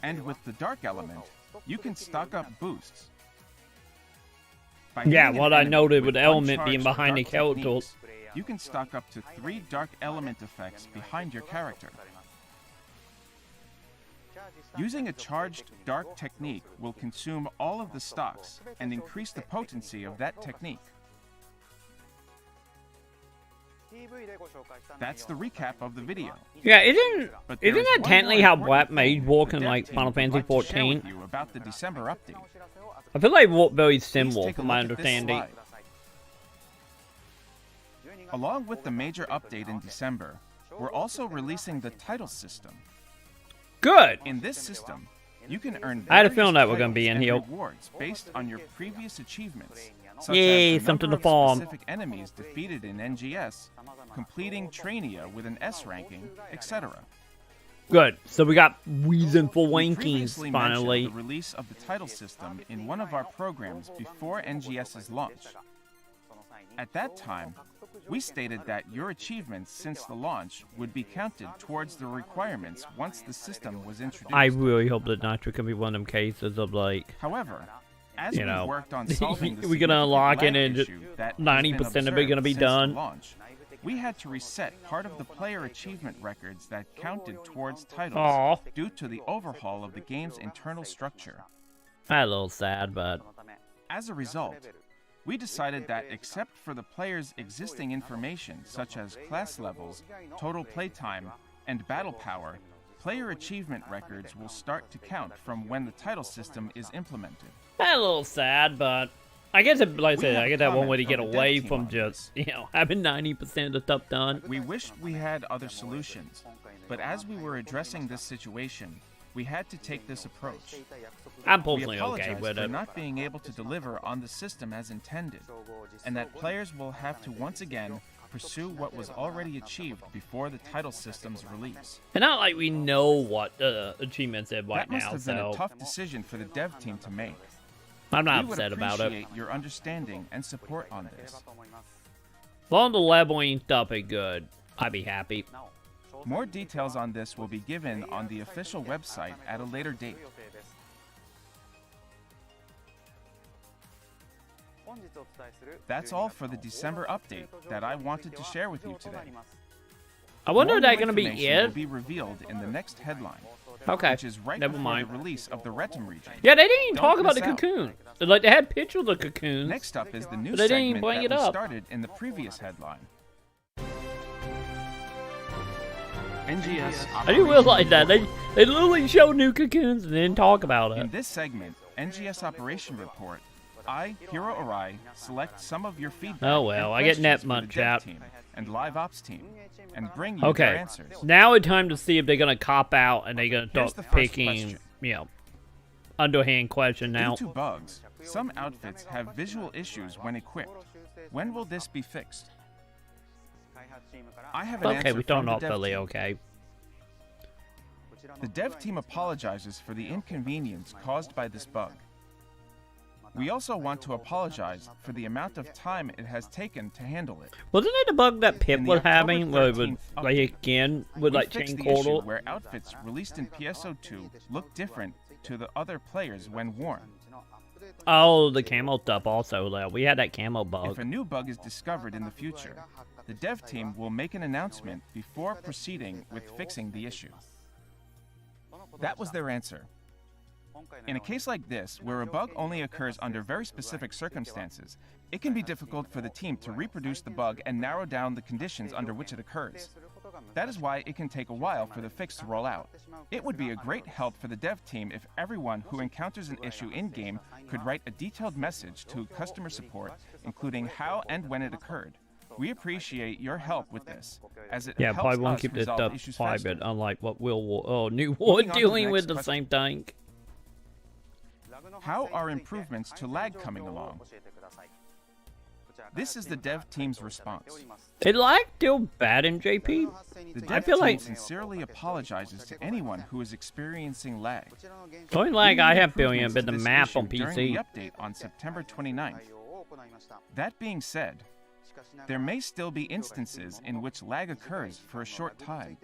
[SPEAKER 5] And with the dark element, you can stock up boosts. By
[SPEAKER 3] Yeah,
[SPEAKER 5] hitting an
[SPEAKER 3] what I
[SPEAKER 5] enemy
[SPEAKER 3] noted with the element
[SPEAKER 5] uncharged
[SPEAKER 3] being behind the
[SPEAKER 5] dark
[SPEAKER 3] character.
[SPEAKER 5] techniques, you can stock up to 3 dark element effects behind your character. Using a charged dark technique will consume all of the stocks and increase the potency of that technique. That's the recap of the video.
[SPEAKER 3] Yeah, isn't
[SPEAKER 5] But there
[SPEAKER 3] isn't
[SPEAKER 5] is
[SPEAKER 3] that
[SPEAKER 5] one
[SPEAKER 3] technically
[SPEAKER 5] more
[SPEAKER 3] how
[SPEAKER 5] important
[SPEAKER 3] Black
[SPEAKER 5] thing
[SPEAKER 3] Mage
[SPEAKER 5] the
[SPEAKER 3] work in
[SPEAKER 5] dev
[SPEAKER 3] like
[SPEAKER 5] team
[SPEAKER 3] Final
[SPEAKER 5] would
[SPEAKER 3] Fantasy
[SPEAKER 5] like to share
[SPEAKER 3] 14?
[SPEAKER 5] with you about the December update.
[SPEAKER 3] I feel like it worked very
[SPEAKER 5] Please
[SPEAKER 3] similar
[SPEAKER 5] take a
[SPEAKER 3] from my
[SPEAKER 5] look at this
[SPEAKER 3] understanding.
[SPEAKER 5] slide. Along with the major update in December, we're also releasing the title system.
[SPEAKER 3] Good.
[SPEAKER 5] In this system, you can earn
[SPEAKER 3] I had a
[SPEAKER 5] various
[SPEAKER 3] feeling that we're gonna be
[SPEAKER 5] titles
[SPEAKER 3] in
[SPEAKER 5] and
[SPEAKER 3] here.
[SPEAKER 5] rewards based on your previous achievements, such
[SPEAKER 3] Yay,
[SPEAKER 5] as the
[SPEAKER 3] something
[SPEAKER 5] number
[SPEAKER 3] to
[SPEAKER 5] of
[SPEAKER 3] farm.
[SPEAKER 5] specific enemies defeated in NGS, completing Trainia with an S ranking, etc.
[SPEAKER 3] Good. So we got reason for
[SPEAKER 5] We
[SPEAKER 3] wankings
[SPEAKER 5] previously
[SPEAKER 3] finally.
[SPEAKER 5] mentioned the release of the title system in one of our programs before NGS's launch. At that time, we stated that your achievements since the launch would be counted towards the requirements once the system was introduced.
[SPEAKER 3] I really hope that Nitro can be one of them cases of like,
[SPEAKER 5] However, as
[SPEAKER 3] you
[SPEAKER 5] we
[SPEAKER 3] know,
[SPEAKER 5] worked on solving the
[SPEAKER 3] we're gonna unlock it
[SPEAKER 5] lag
[SPEAKER 3] and
[SPEAKER 5] issue that has been
[SPEAKER 3] 90% of it gonna be
[SPEAKER 5] observed since the
[SPEAKER 3] done.
[SPEAKER 5] launch, we had to reset part of the player achievement records that counted towards titles
[SPEAKER 3] Aw.
[SPEAKER 5] due to the overhaul of the game's internal structure.
[SPEAKER 3] a little sad, but
[SPEAKER 5] As a result, we decided that except for the player's existing information such as class levels, total playtime, and battle power, player achievement records will start to count from when the title system is implemented.
[SPEAKER 3] a little sad, but I guess it, like I said,
[SPEAKER 5] have
[SPEAKER 3] I get that one way to
[SPEAKER 5] comment
[SPEAKER 3] get
[SPEAKER 5] from the dev
[SPEAKER 3] away
[SPEAKER 5] team
[SPEAKER 3] from
[SPEAKER 5] on
[SPEAKER 3] just, you know, having 90% of the stuff done.
[SPEAKER 5] We wished we had other solutions, but as we were addressing this situation, we had to take this approach.
[SPEAKER 3] I'm
[SPEAKER 5] We
[SPEAKER 3] personally
[SPEAKER 5] apologize
[SPEAKER 3] okay with
[SPEAKER 5] for
[SPEAKER 3] it.
[SPEAKER 5] not being able to deliver on the system as intended, and that players will have to once again pursue what was already achieved before the title system's release.
[SPEAKER 3] And not like we know what the achievements is right
[SPEAKER 5] That must
[SPEAKER 3] now,
[SPEAKER 5] have been
[SPEAKER 3] so
[SPEAKER 5] a tough decision for the dev team to make.
[SPEAKER 3] I'm not
[SPEAKER 5] We
[SPEAKER 3] upset
[SPEAKER 5] would
[SPEAKER 3] about it.
[SPEAKER 5] appreciate your understanding and support on this.
[SPEAKER 3] As long as the leveling stuff is good, I'd be happy.
[SPEAKER 5] More details on this will be given on the official website at a later date. That's all for the December update that I wanted to share with you today.
[SPEAKER 3] I wonder if
[SPEAKER 5] More
[SPEAKER 3] that's gonna be
[SPEAKER 5] information
[SPEAKER 3] it.
[SPEAKER 5] will be revealed in the next headline,
[SPEAKER 3] Okay,
[SPEAKER 5] which is right
[SPEAKER 3] never
[SPEAKER 5] before
[SPEAKER 3] mind.
[SPEAKER 5] the release of the Retem region.
[SPEAKER 3] Yeah, they didn't even
[SPEAKER 5] Don't
[SPEAKER 3] talk about the
[SPEAKER 5] miss out.
[SPEAKER 3] cocoon. Like, they had pictures of the cocoons.
[SPEAKER 5] Next up is the new
[SPEAKER 3] But they didn't even
[SPEAKER 5] segment
[SPEAKER 3] bring
[SPEAKER 5] that
[SPEAKER 3] it
[SPEAKER 5] was
[SPEAKER 3] up.
[SPEAKER 5] started in the previous headline.
[SPEAKER 10] NGS
[SPEAKER 3] I didn't realize that. They literally showed new cocoons and didn't talk about
[SPEAKER 5] In
[SPEAKER 3] it.
[SPEAKER 5] this segment, NGS Operation Report, I, Hiro Arai, select some of your feedback
[SPEAKER 3] Oh, well,
[SPEAKER 5] and
[SPEAKER 3] I get net
[SPEAKER 5] questions for
[SPEAKER 3] much
[SPEAKER 5] the dev
[SPEAKER 3] out.
[SPEAKER 5] team and live ops team, and bring you their
[SPEAKER 3] Okay,
[SPEAKER 5] answers.
[SPEAKER 3] now it's time to see if they're gonna cop out and they're gonna
[SPEAKER 5] Here's
[SPEAKER 3] start
[SPEAKER 5] the first
[SPEAKER 3] picking,
[SPEAKER 5] question.
[SPEAKER 3] you know, underhand question now.
[SPEAKER 5] Due to bugs, some outfits have visual issues when equipped. When will this be fixed? I have an
[SPEAKER 3] Okay,
[SPEAKER 5] answer
[SPEAKER 3] we
[SPEAKER 5] from
[SPEAKER 3] don't
[SPEAKER 5] the
[SPEAKER 3] know,
[SPEAKER 5] dev
[SPEAKER 3] Billy.
[SPEAKER 5] team.
[SPEAKER 3] Okay.
[SPEAKER 5] The dev team apologizes for the inconvenience caused by this bug. We also want to apologize for the amount of time it has taken to handle it.
[SPEAKER 3] Wasn't it the bug that Pip
[SPEAKER 5] In the
[SPEAKER 3] was
[SPEAKER 5] October
[SPEAKER 3] having, where it would
[SPEAKER 5] 13th
[SPEAKER 3] like
[SPEAKER 5] update,
[SPEAKER 3] again would
[SPEAKER 5] We
[SPEAKER 3] like
[SPEAKER 5] fixed
[SPEAKER 3] change
[SPEAKER 5] the issue
[SPEAKER 3] quarter?
[SPEAKER 5] where outfits released in PSO2 look different to the other players when worn.
[SPEAKER 3] Oh, the camo stuff also. Though. We had that camo bug.
[SPEAKER 5] If a new bug is discovered in the future, the dev team will make an announcement before proceeding with fixing the issue. That was their answer. In a case like this, where a bug only occurs under very specific circumstances, it can be difficult for the team to reproduce the bug and narrow down the conditions under which it occurs. That is why it can take a while for the fix to roll out. It would be a great help for the dev team if everyone who encounters an issue in-game could write a detailed message to customer support, including how and when it occurred. We appreciate your help with this, as it
[SPEAKER 3] Yeah,
[SPEAKER 5] helps
[SPEAKER 3] probably won't
[SPEAKER 5] us
[SPEAKER 3] keep this
[SPEAKER 5] resolve
[SPEAKER 3] stuff
[SPEAKER 5] issues
[SPEAKER 3] private,
[SPEAKER 5] faster.
[SPEAKER 3] unlike what New War
[SPEAKER 5] Moving on to the
[SPEAKER 3] dealing with
[SPEAKER 5] next
[SPEAKER 3] the
[SPEAKER 5] question.
[SPEAKER 3] same thing.
[SPEAKER 5] How are improvements to lag coming along? This is the dev team's response.
[SPEAKER 3] It lag still bad in JP.
[SPEAKER 5] The
[SPEAKER 3] I
[SPEAKER 5] dev
[SPEAKER 3] feel
[SPEAKER 5] team
[SPEAKER 3] like
[SPEAKER 5] sincerely apologizes to anyone who is experiencing lag.
[SPEAKER 3] the only
[SPEAKER 5] We
[SPEAKER 3] lag I
[SPEAKER 5] made
[SPEAKER 3] have billion
[SPEAKER 5] improvements
[SPEAKER 3] been
[SPEAKER 5] to
[SPEAKER 3] the
[SPEAKER 5] this
[SPEAKER 3] map
[SPEAKER 5] issue
[SPEAKER 3] on
[SPEAKER 5] during
[SPEAKER 3] PC.
[SPEAKER 5] the update on September 29th. That being said, there may still be instances in which lag occurs for a short time.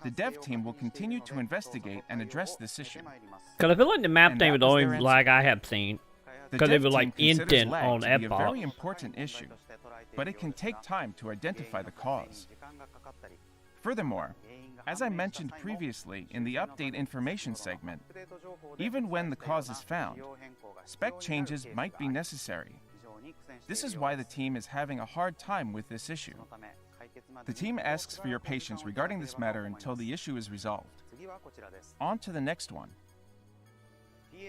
[SPEAKER 5] The dev team will continue to investigate and address this issue.
[SPEAKER 3] Because I feel like the map
[SPEAKER 5] And
[SPEAKER 3] thing
[SPEAKER 5] that
[SPEAKER 3] was the
[SPEAKER 5] was
[SPEAKER 3] only
[SPEAKER 5] their answer.
[SPEAKER 3] lag I have seen.
[SPEAKER 5] The
[SPEAKER 3] Because it
[SPEAKER 5] dev
[SPEAKER 3] was
[SPEAKER 5] team
[SPEAKER 3] like
[SPEAKER 5] considers
[SPEAKER 3] instant
[SPEAKER 5] lag
[SPEAKER 3] on
[SPEAKER 5] to be a
[SPEAKER 3] Epoch.
[SPEAKER 5] very important issue, but it can take time to identify the cause. Furthermore, as I mentioned previously in the update information segment, even when the cause is found, spec changes might be necessary. This is why the team is having a hard time with this issue. The team asks for your patience regarding this matter until the issue is resolved. On to the next one.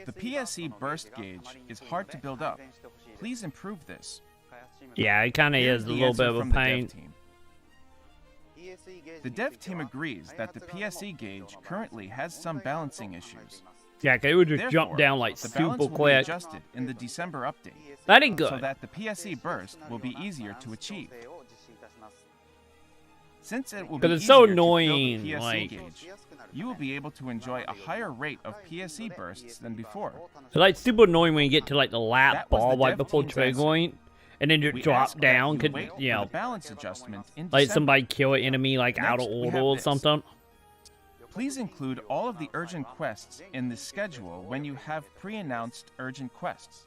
[SPEAKER 5] The PSE burst gauge is hard to build up. Please improve this.
[SPEAKER 3] Yeah, it kind of
[SPEAKER 5] Here's
[SPEAKER 3] is a
[SPEAKER 5] the
[SPEAKER 3] little
[SPEAKER 5] answer
[SPEAKER 3] bit of a
[SPEAKER 5] from the dev
[SPEAKER 3] pain.
[SPEAKER 5] team. The dev team agrees that the PSE gauge currently has some balancing issues.
[SPEAKER 3] Yeah, 'cause it would just
[SPEAKER 5] Therefore,
[SPEAKER 3] jump down like
[SPEAKER 5] the
[SPEAKER 3] super
[SPEAKER 5] balance will be
[SPEAKER 3] quick.
[SPEAKER 5] adjusted in the December update,
[SPEAKER 3] That ain't
[SPEAKER 5] so
[SPEAKER 3] good.
[SPEAKER 5] that the PSE burst will be easier to achieve. Since it will be
[SPEAKER 3] 'Cause it's so
[SPEAKER 5] easier to fill the
[SPEAKER 3] annoying,
[SPEAKER 5] PSE
[SPEAKER 3] like-
[SPEAKER 5] gauge, you will be able to enjoy a higher rate of PSE bursts than before.
[SPEAKER 3] It's like super annoying when you get to like the lap
[SPEAKER 5] That was
[SPEAKER 3] ball
[SPEAKER 5] the
[SPEAKER 3] right
[SPEAKER 5] dev
[SPEAKER 3] before
[SPEAKER 5] team's answer.
[SPEAKER 3] triggering, and then just
[SPEAKER 5] We
[SPEAKER 3] drop
[SPEAKER 5] ask that
[SPEAKER 3] down.
[SPEAKER 5] you
[SPEAKER 3] Cause
[SPEAKER 5] wait
[SPEAKER 3] you
[SPEAKER 5] for
[SPEAKER 3] know,
[SPEAKER 5] the balance adjustment in
[SPEAKER 3] like
[SPEAKER 5] December.
[SPEAKER 3] somebody kill an enemy like out of
[SPEAKER 5] Next, we
[SPEAKER 3] order
[SPEAKER 5] have
[SPEAKER 3] or
[SPEAKER 5] this.
[SPEAKER 3] something.
[SPEAKER 5] Please include all of the urgent quests in the schedule when you have pre-announced urgent quests.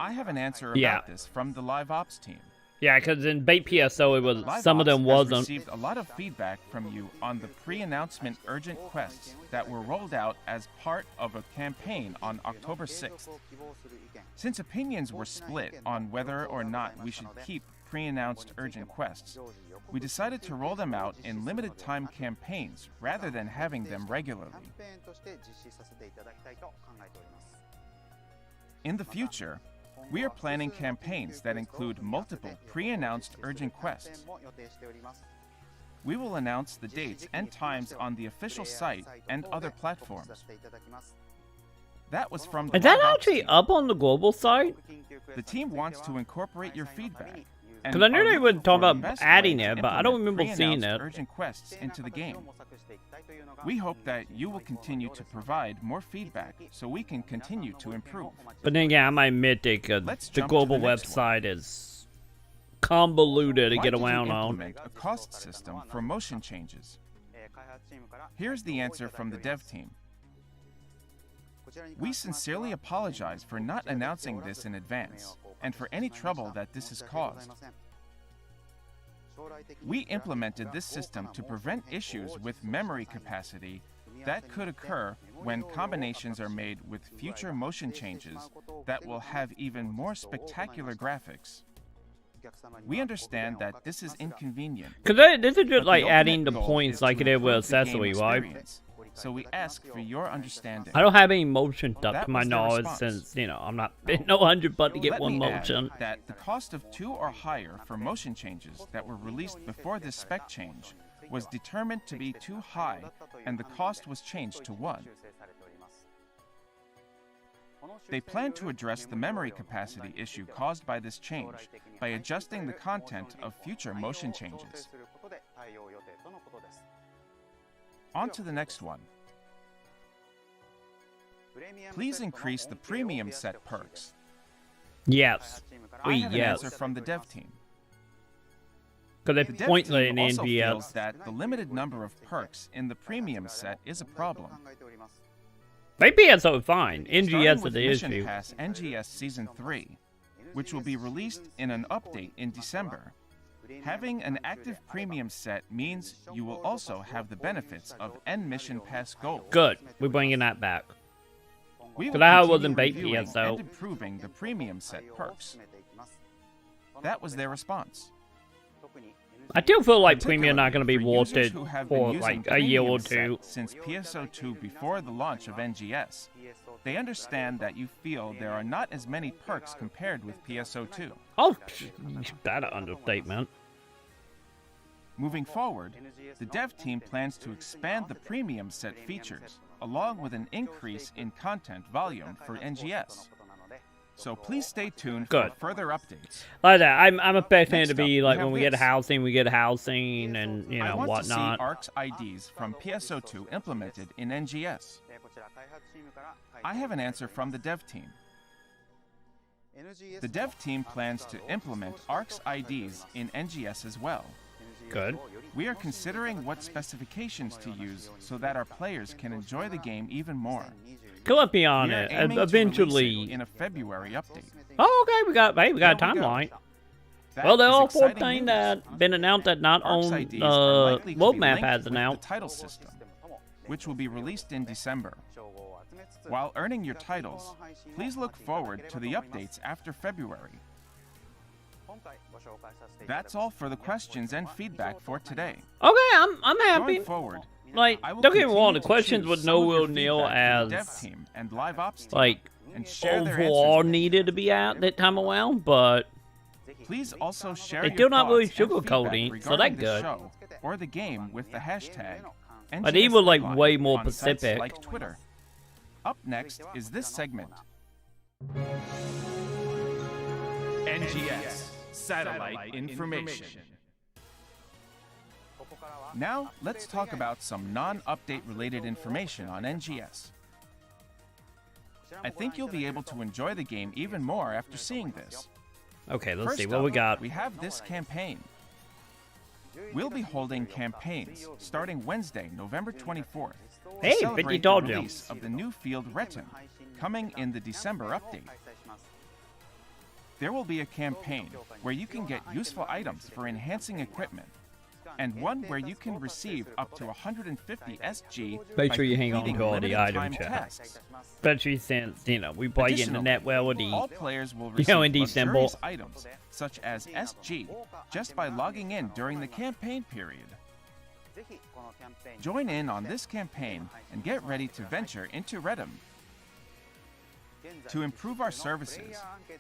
[SPEAKER 5] I have an answer about
[SPEAKER 3] Yeah.
[SPEAKER 5] this from the Live Ops team.
[SPEAKER 3] Yeah, because in bait PSO it was
[SPEAKER 5] Live
[SPEAKER 3] some of
[SPEAKER 5] Ops
[SPEAKER 3] them
[SPEAKER 5] has
[SPEAKER 3] wasn't.
[SPEAKER 5] received a lot of feedback from you on the pre-announcement urgent quests that were rolled out as part of a campaign on October 6th. Since opinions were split on whether or not we should keep pre-announced urgent quests, we decided to roll them out in limited time campaigns rather than having them regularly. In the future, we are planning campaigns that include multiple pre-announced urgent quests. We will announce the dates and times on the official site and other platforms. That was from the
[SPEAKER 3] Is that
[SPEAKER 5] Live Ops
[SPEAKER 3] actually
[SPEAKER 5] team.
[SPEAKER 3] up on the global site?
[SPEAKER 5] The team wants to incorporate your feedback.
[SPEAKER 3] Because I knew they would talk about adding it, but I don't remember seeing it.
[SPEAKER 5] Urgent quests into the game. We hope that you will continue to provide more feedback so we can continue to improve.
[SPEAKER 3] But then again, I might admit that the global website is convoluted to get around on.
[SPEAKER 5] A cost system for motion changes. Here's the answer from the dev team. We sincerely apologize for not announcing this in advance, and for any trouble that this has caused. We implemented this system to prevent issues with memory capacity that could occur when combinations are made with future motion changes that will have even more spectacular graphics. We understand that this is inconvenient.
[SPEAKER 3] Because this is just like adding the points like it is with accessory, right?
[SPEAKER 5] So we ask for your understanding.
[SPEAKER 3] I don't have any motion stuff to my knowledge since, you know, I'm not no 100 but to get one motion.
[SPEAKER 5] That the cost of 2 or higher for motion changes that were released before this spec change was determined to be too high, and the cost was changed to 1. They plan to address the memory capacity issue caused by this change by adjusting the content of future motion changes. On to the next one. Please increase the premium set perks.
[SPEAKER 3] Yes.
[SPEAKER 5] I have an answer from the dev team.
[SPEAKER 3] Because
[SPEAKER 5] The
[SPEAKER 3] they
[SPEAKER 5] dev
[SPEAKER 3] point
[SPEAKER 5] team
[SPEAKER 3] in
[SPEAKER 5] also
[SPEAKER 3] NGS.
[SPEAKER 5] feels that the limited number of perks in the premium set is a problem.
[SPEAKER 3] Maybe it's so fine.
[SPEAKER 5] Starting
[SPEAKER 3] NGS is
[SPEAKER 5] with
[SPEAKER 3] the
[SPEAKER 5] Mission
[SPEAKER 3] issue.
[SPEAKER 5] Pass NGS Season 3, which will be released in an update in December. Having an active premium set means you will also have the benefits of N Mission Pass Gold.
[SPEAKER 3] Good. We're bringing that back.
[SPEAKER 5] We will
[SPEAKER 3] Because that
[SPEAKER 5] continue
[SPEAKER 3] wasn't baked
[SPEAKER 5] reviewing
[SPEAKER 3] yet, so.
[SPEAKER 5] and improving the premium set perks. That was their response.
[SPEAKER 3] I still feel like
[SPEAKER 5] Particularly
[SPEAKER 3] premium not going to be
[SPEAKER 5] for
[SPEAKER 3] worth
[SPEAKER 5] users
[SPEAKER 3] it
[SPEAKER 5] who have
[SPEAKER 3] for
[SPEAKER 5] been
[SPEAKER 3] like
[SPEAKER 5] using
[SPEAKER 3] a year or
[SPEAKER 5] premium
[SPEAKER 3] 2.
[SPEAKER 5] set since PSO2 before the launch of NGS. They understand that you feel there are not as many perks compared with PSO2.
[SPEAKER 3] Oh, that an understatement.
[SPEAKER 5] Moving forward, the dev team plans to expand the premium set features, along with an increase in content volume for NGS. So please stay tuned for further updates.
[SPEAKER 3] Like that, I'm expecting it to
[SPEAKER 5] Next
[SPEAKER 3] be
[SPEAKER 5] up,
[SPEAKER 3] like
[SPEAKER 5] we
[SPEAKER 3] when we
[SPEAKER 5] have
[SPEAKER 3] get housing, and you
[SPEAKER 5] I
[SPEAKER 3] know
[SPEAKER 5] want
[SPEAKER 3] whatnot.
[SPEAKER 5] to see ARC's IDs from PSO2 implemented in NGS. I have an answer from the dev team. The dev team plans to implement ARC's IDs in NGS as well.
[SPEAKER 3] Good.
[SPEAKER 5] We are considering what specifications to use so that our players can enjoy the game even more.
[SPEAKER 3] Let's be on
[SPEAKER 5] We are
[SPEAKER 3] it.
[SPEAKER 5] aiming to
[SPEAKER 3] Eventually.
[SPEAKER 5] release it in a February update.
[SPEAKER 3] Oh, okay. We got a
[SPEAKER 5] There we go.
[SPEAKER 3] timeline.
[SPEAKER 5] That
[SPEAKER 3] Well, there
[SPEAKER 5] is
[SPEAKER 3] are 4
[SPEAKER 5] exciting
[SPEAKER 3] things
[SPEAKER 5] news.
[SPEAKER 3] that been announced that not
[SPEAKER 5] ARC's
[SPEAKER 3] on
[SPEAKER 5] IDs are likely to be
[SPEAKER 3] roadmap
[SPEAKER 5] linked
[SPEAKER 3] has
[SPEAKER 5] with
[SPEAKER 3] announced.
[SPEAKER 5] the title system, which will be released in December. While earning your titles, please look forward to the updates after February. That's all for the questions and feedback for today.
[SPEAKER 3] Okay, I'm happy.
[SPEAKER 5] Going forward,
[SPEAKER 3] Like,
[SPEAKER 5] I will
[SPEAKER 3] don't get me wrong, the
[SPEAKER 5] continue to
[SPEAKER 3] questions
[SPEAKER 5] choose
[SPEAKER 3] with
[SPEAKER 5] some of
[SPEAKER 3] no
[SPEAKER 5] your
[SPEAKER 3] real Neil
[SPEAKER 5] feedback from the
[SPEAKER 3] as
[SPEAKER 5] dev team and live ops team
[SPEAKER 3] like
[SPEAKER 5] and share their
[SPEAKER 3] overall
[SPEAKER 5] answers.
[SPEAKER 3] needed to be out that time around, but
[SPEAKER 5] Please also share
[SPEAKER 3] They're
[SPEAKER 5] your
[SPEAKER 3] still not really
[SPEAKER 5] thoughts and
[SPEAKER 3] sugarcoating,
[SPEAKER 5] feedback
[SPEAKER 3] so that's
[SPEAKER 5] regarding the
[SPEAKER 3] good.
[SPEAKER 5] show or the game with the hashtag
[SPEAKER 3] But they were, like,
[SPEAKER 5] NGS
[SPEAKER 3] way more
[SPEAKER 5] on sites
[SPEAKER 3] specific.
[SPEAKER 5] like Twitter. Up next is this segment. NGS Satellite Information. Now, let's talk about some non-update related information on NGS. I think you'll be able to enjoy the game even more after seeing this.
[SPEAKER 3] okay, let's
[SPEAKER 5] First
[SPEAKER 3] see what
[SPEAKER 5] up,
[SPEAKER 3] we got.
[SPEAKER 5] We have this campaign. We'll be holding campaigns starting Wednesday, November 24th. to
[SPEAKER 3] Hey,
[SPEAKER 5] celebrate
[SPEAKER 3] 50
[SPEAKER 5] the
[SPEAKER 3] dollars.
[SPEAKER 5] release of the new field Retin, coming in the December update. There will be a campaign where you can get useful items for enhancing equipment, and one where you can receive up to 150 SG.
[SPEAKER 3] Make
[SPEAKER 5] by
[SPEAKER 3] sure you hang on
[SPEAKER 5] completing
[SPEAKER 3] to all the
[SPEAKER 5] limited
[SPEAKER 3] item
[SPEAKER 5] time
[SPEAKER 3] chat.
[SPEAKER 5] tasks.
[SPEAKER 3] Especially since, you know, we play in the net well with
[SPEAKER 5] All
[SPEAKER 3] the
[SPEAKER 5] players will
[SPEAKER 3] You
[SPEAKER 5] receive
[SPEAKER 3] know, in December.
[SPEAKER 5] luxurious items such as SG just by logging in during the campaign period. Join in on this campaign and get ready to venture into Redum. To improve our services,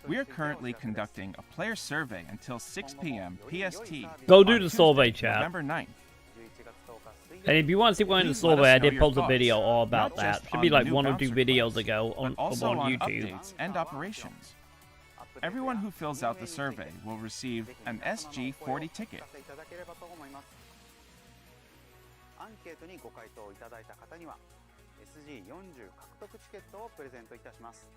[SPEAKER 5] we are currently conducting a player survey until 6 p.m. PST.
[SPEAKER 3] Go do
[SPEAKER 5] on
[SPEAKER 3] the
[SPEAKER 5] Tuesday,
[SPEAKER 3] survey, chat.
[SPEAKER 5] November 9th.
[SPEAKER 3] And if you want to see one in the
[SPEAKER 5] Please let
[SPEAKER 3] survey,
[SPEAKER 5] us
[SPEAKER 3] I
[SPEAKER 5] know
[SPEAKER 3] did
[SPEAKER 5] your
[SPEAKER 3] post a
[SPEAKER 5] thoughts,
[SPEAKER 3] video all about
[SPEAKER 5] not
[SPEAKER 3] that.
[SPEAKER 5] just
[SPEAKER 3] Should be
[SPEAKER 5] on
[SPEAKER 3] like
[SPEAKER 5] new
[SPEAKER 3] 1 or 2
[SPEAKER 5] bouncer
[SPEAKER 3] videos
[SPEAKER 5] quests,
[SPEAKER 3] ago
[SPEAKER 5] but
[SPEAKER 3] on
[SPEAKER 5] also on
[SPEAKER 3] YouTube.
[SPEAKER 5] updates and operations. Everyone who fills out the survey will receive an SG40 ticket.
[SPEAKER 4] アンケートにご回答いただいた方には SG40 獲得チケットをプレゼントいたします。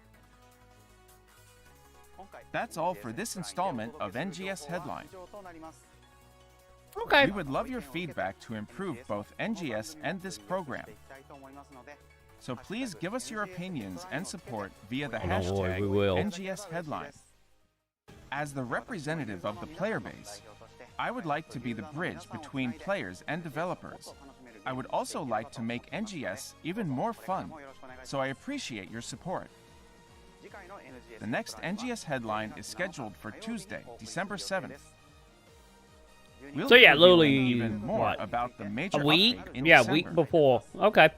[SPEAKER 5] That's all for this installment of NGS Headline.
[SPEAKER 3] Okay.
[SPEAKER 5] We would love your feedback to improve both NGS and this program. So please give us your opinions and support via the hashtag NGS Headline. As the representative of the player base, I would like to be the bridge between players and developers. I would also like to make NGS even more fun, so I appreciate your support. The next NGS Headline is scheduled for Tuesday, December 7th. We'll
[SPEAKER 3] So yeah,
[SPEAKER 5] be revealing
[SPEAKER 3] literally,
[SPEAKER 5] even more
[SPEAKER 3] what,
[SPEAKER 5] about the major
[SPEAKER 3] a week?
[SPEAKER 5] update in
[SPEAKER 3] Yeah,
[SPEAKER 5] December.
[SPEAKER 3] week before. Okay.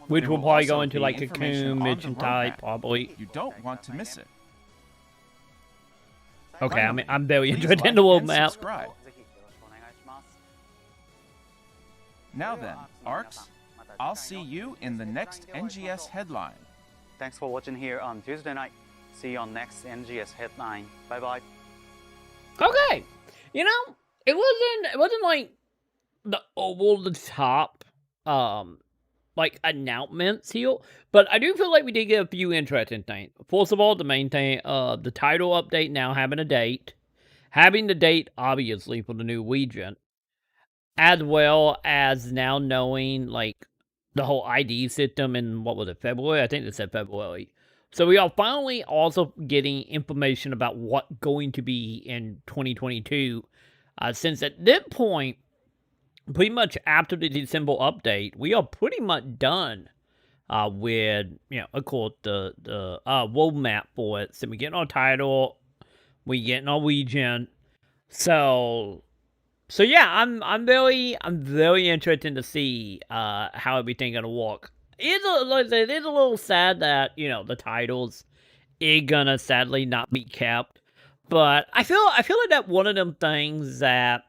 [SPEAKER 3] Which
[SPEAKER 5] There
[SPEAKER 3] will
[SPEAKER 5] will
[SPEAKER 3] probably
[SPEAKER 5] also
[SPEAKER 3] go into
[SPEAKER 5] be
[SPEAKER 3] like
[SPEAKER 5] information
[SPEAKER 3] Cocoon,
[SPEAKER 5] on the
[SPEAKER 3] Mission type,
[SPEAKER 5] roadmap.
[SPEAKER 3] probably.
[SPEAKER 5] You don't want to miss it.
[SPEAKER 3] Okay,
[SPEAKER 5] Finally,
[SPEAKER 3] I'm very
[SPEAKER 5] please
[SPEAKER 3] interested
[SPEAKER 5] like
[SPEAKER 3] in the world
[SPEAKER 5] and
[SPEAKER 3] map.
[SPEAKER 5] subscribe. Now then, ARCs, I'll see you in the next NGS Headline.
[SPEAKER 4] Thanks for watching here on Tuesday night. See you on next NGS Headline. Bye bye.
[SPEAKER 3] Okay. You know, it wasn't like the over the top like announcements here, but I do feel like we did get a few interesting things. First of all, the main thing, the title update now having a date. Having the date obviously for the new Legion. As well as now knowing like the whole ID system in what was it, February? I think they said February. So we are finally also getting information about what's going to be in 2022. Since at this point, pretty much after the December update, we are pretty much done with, you know, of course, the roadmap for it. So we getting our title, we getting our Legion. So yeah, I'm very interested to see how everything gonna work. It is a little sad that, you know, the titles is gonna sadly not be kept, but I feel like that's one of them things that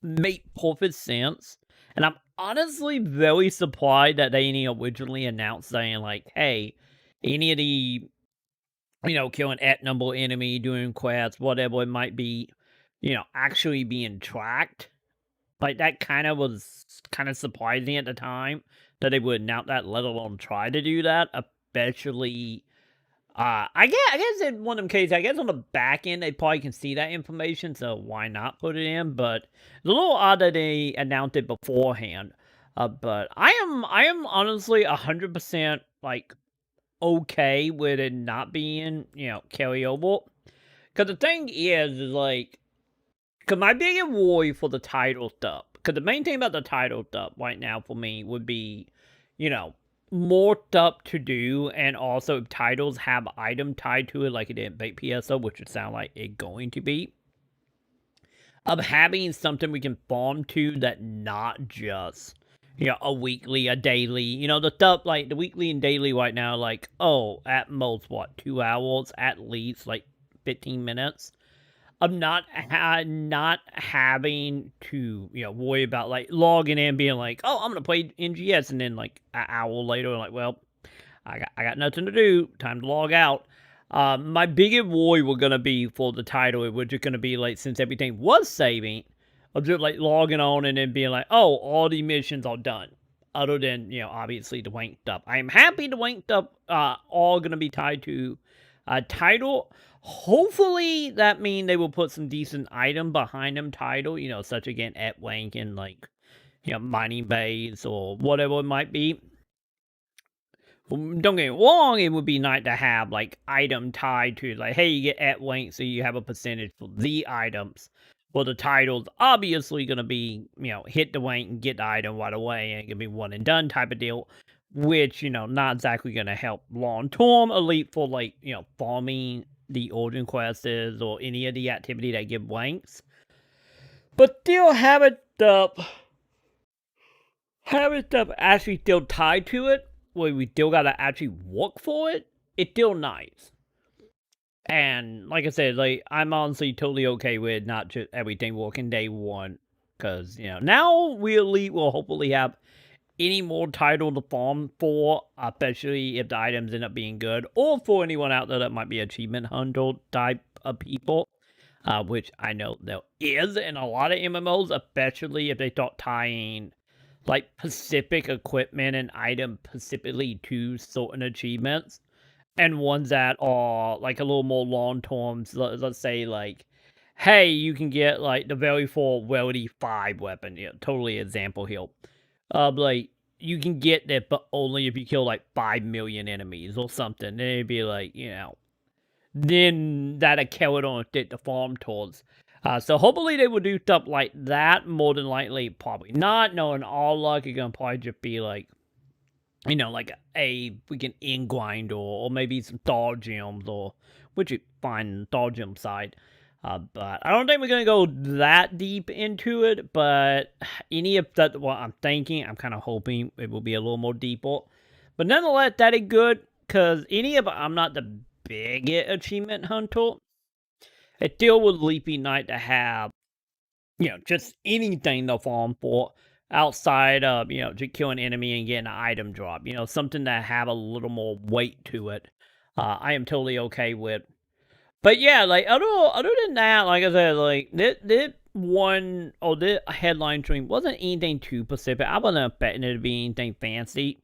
[SPEAKER 3] make perfect sense, and I'm honestly very surprised that they originally announced saying like, hey, any of the, you know, killing at number enemy, doing quests, whatever it might be, you know, actually being tracked. Like, that kind of was kind of surprising at the time that they would announce that, let alone try to do that, especially, I guess in one of them cases, I guess on the back end, they probably can see that information, so why not put it in, but it's a little odd that they announced it beforehand, but I am honestly 100%, like, okay with it not being, you know, carryover, because the thing is, like, because my biggest worry for the title stuff, because the main thing about the title stuff right now for me would be, you know, more stuff to do, and also if titles have item tied to it, like it did in PSO, which would sound like it's going to be, of having something we can farm to that not just, you know, a weekly, a daily, you know, the stuff, like, the weekly and daily right now, like, oh, at most, what, 2 hours, at least, like, 15 minutes, of not having to, you know, worry about, like, logging in, being like, oh, I'm gonna play NGS, and then, like, an hour later, like, well, I got nothing to do, time to log out. My biggest worry was gonna be for the title, which is gonna be, like, since everything was saving, of just, like, logging on and then being like, oh, all the missions are done. Other than, you know, obviously the wank stuff. I am happy the wank stuff all gonna be tied to title. Hopefully that means they will put some decent item behind them title, you know, such again at wank and, like, you know, mining bays or whatever it might be. Don't get me wrong, it would be nice to have, like, item tied to, like, hey, you get at wank, so you have a percentage for the items. Well, the title's obviously going to be, you know, hit the wank and get the item right away, and it can be one and done type of deal, which, you know, not exactly going to help long-term elite for, like, you know, farming the origin quests or any of the activity that give wanks. But still having stuff actually still tied to it, where we still got to actually work for it, it's still nice. And, like I said, like, I'm honestly totally okay with not just everything working day one. Because, you know, now we elite will hopefully have any more title to farm for, especially if the items end up being good. Or for anyone out there that might be achievement hunter type of people, which I know there is in a lot of MMOs, especially if they start tying like specific equipment and item specifically to certain achievements, and ones that are like a little more long term. Let's say like, hey, you can get like the very full Rarity 5 weapon. Yeah, totally example here. Like you can get that, but only if you kill like 5 million enemies or something. Then it'd be like, then that carried on did the farm towards. So hopefully they will do stuff like that. More than likely, probably not. Knowing all luck, it's gonna probably just be like, like a freaking in grind or maybe some star gems, or which you find star gem side. But I don't think we're gonna go that deep into it. But any of that, what I'm thinking, I'm kind of hoping it will be a little more deeper. But nonetheless, that is good, because I'm not the biggest achievement hunter. It still would be nice to have, just anything to farm for outside of, just kill an enemy and get an item drop. Something that have a little more weight to it. I am totally okay with. But yeah, like other than that, like I said, like this headline stream wasn't anything too specific. I wasn't expecting it to be anything fancy.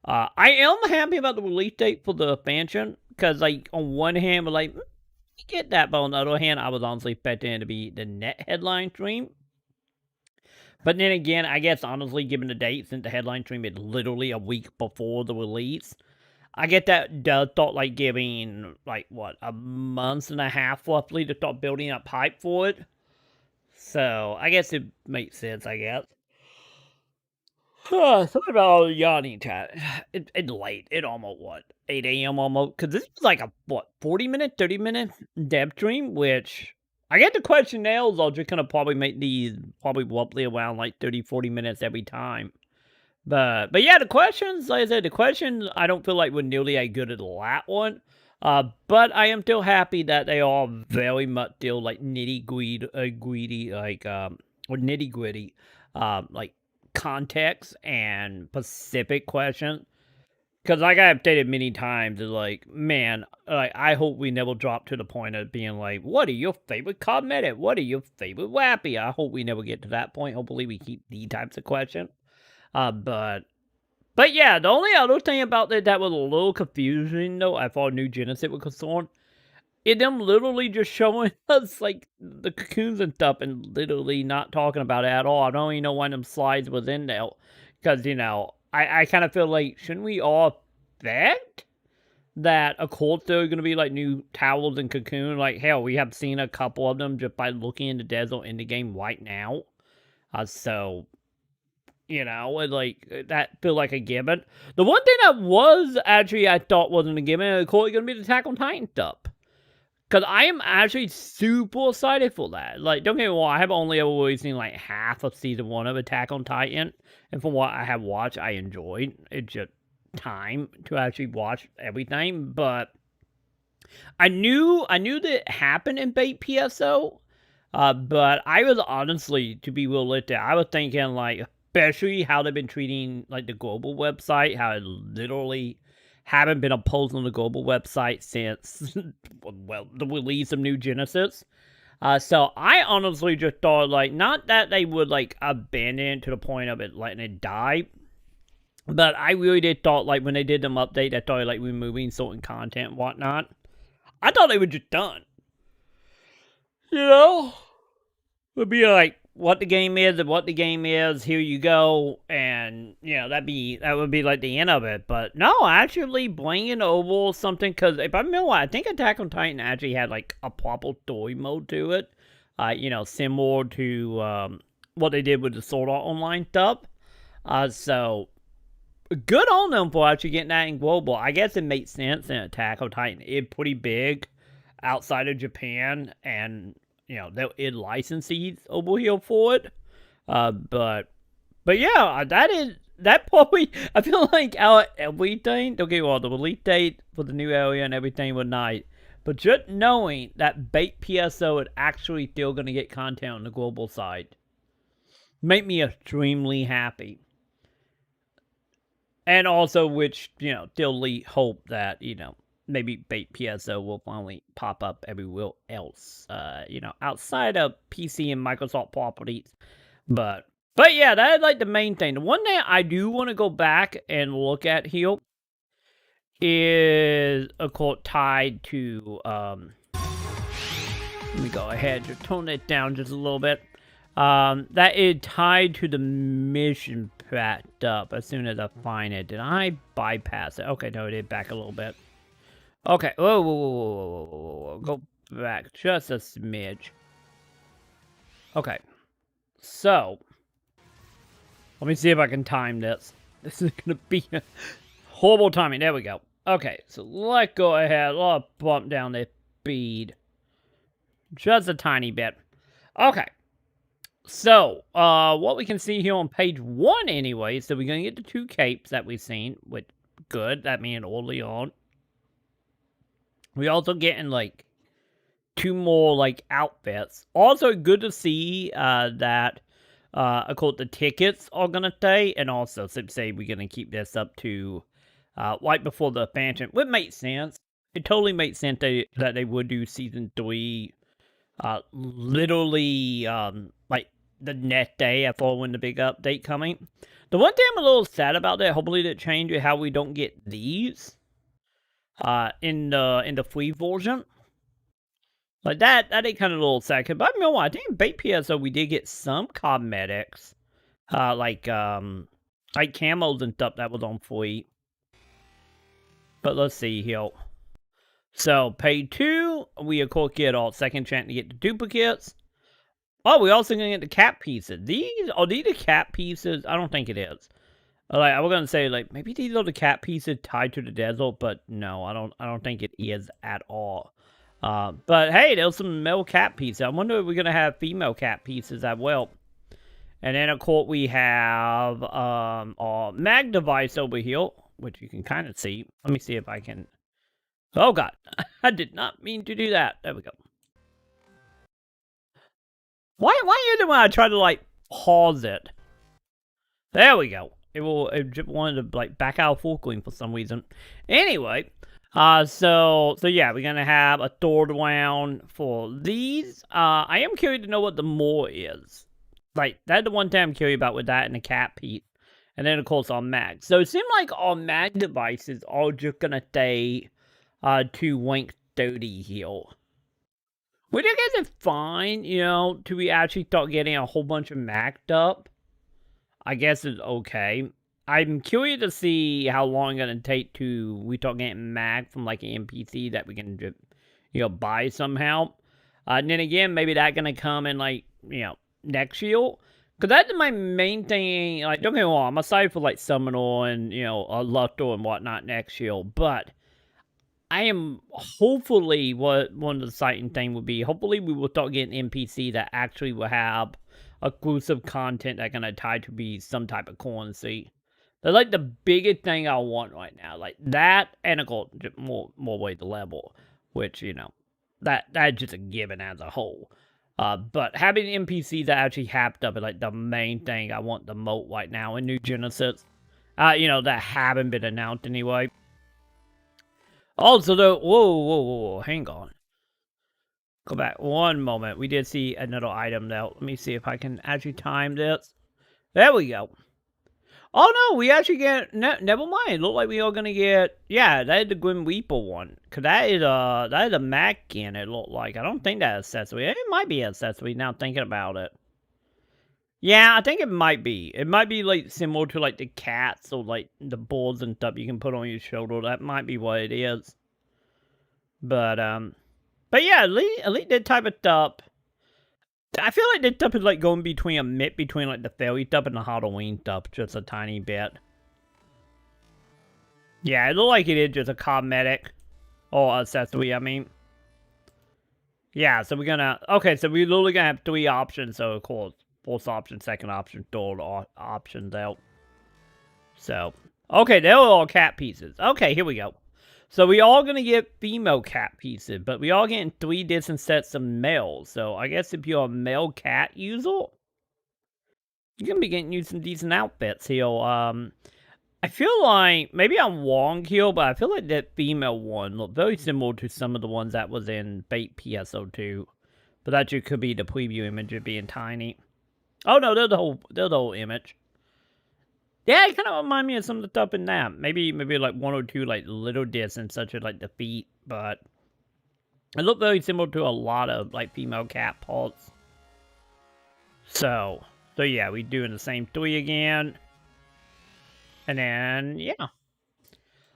[SPEAKER 3] I am happy about the release date for the expansion, because like on one hand, we're like, get that, but on the other hand, I was honestly expecting it to be the net headline stream. But then again, I guess honestly, given the date, since the headline stream is literally a week before the release, I get that does start like giving like what, a month and a half roughly to start building up hype for it. So I guess it makes sense, I guess. Sorry about all the yawning chat. It's late. It almost, 8 a.m. almost? Because this was like a, 40-minute, 30-minute dev stream, which I get the question nails. I'll just kind of probably make these probably roughly around like 30, 40 minutes every time. But yeah, the questions, like I said, I don't feel like were nearly as good as the last one. But I am still happy that they are very much still like nitty-gritty, like context and specific questions. Because like I've stated many times, is like, man, like I hope we never drop to the point of being like, what are your favorite cosmetic? What are your favorite wappy? I hope we never get to that point. Hopefully we keep these types of questions. But yeah, the only other thing about it that was a little confusing though, as far as New Genesis was concerned, is them literally just showing us like the cocoons and stuff and literally not talking about it at all. I don't even know why them slides was in there, because I kind of feel like, shouldn't we all expect that of course there are going to be like new towels and cocoon? Like hell, we have seen a couple of them just by looking in the desert in the game right now. So like that feel like a given. The one thing that was actually I thought wasn't a given, of course, going to be the Attack on Titan stuff. Because I am actually super excited for that. Like, don't get me wrong, I have only ever really seen like half of season 1 of Attack on Titan. And from what I have watched, I enjoyed. It's just time to actually watch everything. But I knew that it happened in Bait PSO. But I was honestly, to be realistic, I was thinking like, especially how they've been treating like the global website, how it literally haven't been opposed on the global website since, well, the release of New Genesis. So I honestly just thought, like, not that they would, like, abandon it to the point of it letting it die, but I really did thought, like, when they did them update, I thought, like, removing certain content and whatnot, I thought they were just done. It would be like, what the game is and what the game is, here you go, and, that would be like the end of it. But no, actually bringing over something, because if I remember, I think Attack on Titan actually had like a proper story mode to it, similar to what they did with the Sword Art Online stuff. So good on them for actually getting that in global. I guess it makes sense, and Attack on Titan is pretty big outside of Japan, and there is licensees over here for it. But yeah, that probably, I feel like our everything, don't get me wrong, the release date for the new area and everything was nice. But just knowing that Bait PSO is actually still going to get content on the global side make me extremely happy. And also, which, still lead hope that, maybe Bait PSO will finally pop up everywhere else, you know, outside of PC and Microsoft properties. But yeah, that's like the main thing. The one thing I do want to go back and look at here is, of course, tied to, let me go ahead, just tone it down just a little bit. That is tied to the mission packed up as soon as I find it. Did I bypass it? Okay, no, it did back a little bit. Okay, whoa. Go back just a smidge. Okay, so, let me see if I can time this. This is gonna be a horrible timing. There we go. Okay, so let's go ahead. Let's bump down the speed just a tiny bit. Okay. So, what we can see here on page 1 anyway, so we're going to get the 2 capes that we've seen, which, good, that means early on. We also getting, like, 2 more, like, outfits. Also, good to see, that, of course, the tickets are going to stay, and also, say we're going to keep this up to, right before the expansion, which makes sense. It totally makes sense that they would do Season 3, literally, like, the next day after when the big update coming. The one thing I'm a little sad about that, hopefully that changes how we don't get these in the free version. Like that ain't kind of a little sad. But I mean, I think in Bait PSO we did get some cosmetics, like camos and stuff that was on free. But let's see here. So page 2, we of course get our second chance to get the duplicates. Oh, we also gonna get the cap pieces. Are these the cap pieces? I don't think it is. Like I was gonna say, like maybe these are the cap pieces tied to the desert, but no, I don't think it is at all. But hey, there's some male cap pieces. I wonder if we're gonna have female cap pieces as well. And then of course we have our mag device over here, which you can kind of see. Let me see if I can. Oh god, I did not mean to do that. There we go. Why is it when I try to, like, pause it? There we go. It just wanted to, like, back out full screen for some reason. Anyway, so yeah, we're gonna have a third round for these. I am curious to know what the more is. Like, that's the one thing I'm curious about with that and the cat piece. And then, of course, our mag. So it seems like our mag devices are just gonna stay, to rank 30 here. Which I guess is fine, you know, till we actually start getting a whole bunch of maxed up. I guess it's okay. I'm curious to see how long it's going to take to we start getting mag from like an NPC that we can just, you know, buy somehow. And then again, maybe that's going to come in like, you know, next year. Because that's my main thing, like, don't get me wrong, I'm excited for like Summoner and, you know, Luster and whatnot next year, but I am hopefully what one of the exciting things would be. Hopefully, we will start getting NPC that actually will have exclusive content that's gonna tie to be some type of currency. They're like the biggest thing I want right now. Like that, and of course, more way to level, which you know, that's just a given as a whole. But having NPCs that actually happed up is like the main thing I want the most right now in New Genesis. You know, that haven't been announced anyway. Also, though, whoa, hang on. Go back one moment. We did see another item, though. Let me see if I can actually time this. There we go. Oh, no, we actually get, never mind. Look like we are going to get, yeah, that is the Grim Reaper one. Because that is a Maconn, it looked like. I don't think that's accessory. It might be accessory now thinking about it. Yeah, I think it might be. It might be, like, similar to, like, the cats or, like, the balls and stuff you can put on your shoulder. That might be what it is. But yeah, Elite did type of stuff. I feel like this stuff is, like, going between a mix between, like, the fairy stuff and the Halloween stuff. Just a tiny bit. Yeah, it looks like it is just a cosmetic. Or accessory, I mean. Yeah, so we're gonna... Okay, so we're literally gonna have 3 options, so, of course. First option, second option, third options out. So, okay, they're all cat pieces. Okay, here we go. So we all gonna get female cat pieces, but we all getting 3 different sets of males. So I guess if you're a male cat user, you're gonna be getting you some decent outfits here. I feel like, maybe I'm wrong here, but I feel like that female one looked very similar to some of the ones that was in Bait PSO2. But that just could be the preview image of being tiny. Oh no, they're the whole image. Yeah, it kind of remind me of some of the stuff in that. Maybe like one or two like little distance, such as like the feet, but it looked very similar to a lot of like female cat parts. So yeah, we doing the same 3 again. And then, yeah.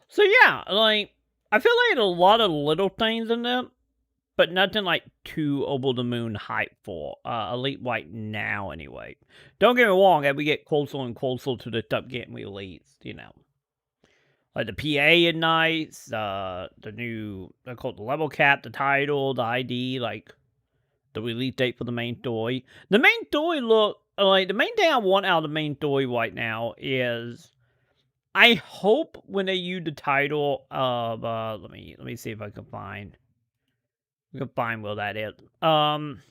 [SPEAKER 3] So yeah, like, I feel like a lot of little things in there, but nothing like too over the moon hype for Elite right now anyway. Don't get me wrong, as we get closer and closer to the stuff getting released, you know. Like the PA is nice, the new, they're called the level cap, the title, the ID, like the release date for the main story. The main story the main thing I want out of the main story right now is, I hope when they use the title of, let me see if I can find where that is. And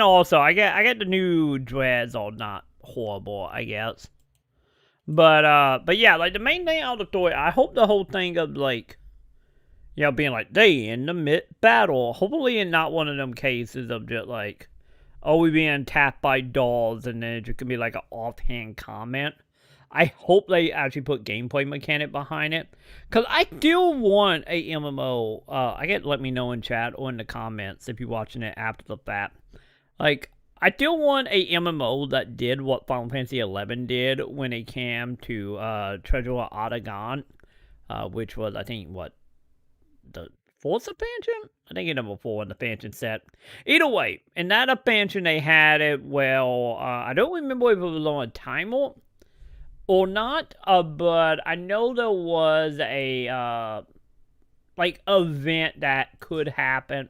[SPEAKER 3] also, I get the new dreads are not horrible, I guess. But yeah, like the main thing out of the story, I hope the whole thing of like, you know, being like, they in the mid battle, hopefully in not one of them cases of just like, oh, we being attacked by dolls, and then it could be like an offhand comment. I hope they actually put gameplay mechanic behind it, because I still want a MMO. I get let me know in chat or in the comments if you're watching it after the fact. Like, I still want a MMO that did what Final Fantasy XI did when it came to Treasure of Otagon, which was, I think, what, the 4th expansion? I think it's number 4 in the expansion set. Either way, in that expansion they had it, well, I don't remember if it was on a timer or not, but I know there was a, like, event that could happen.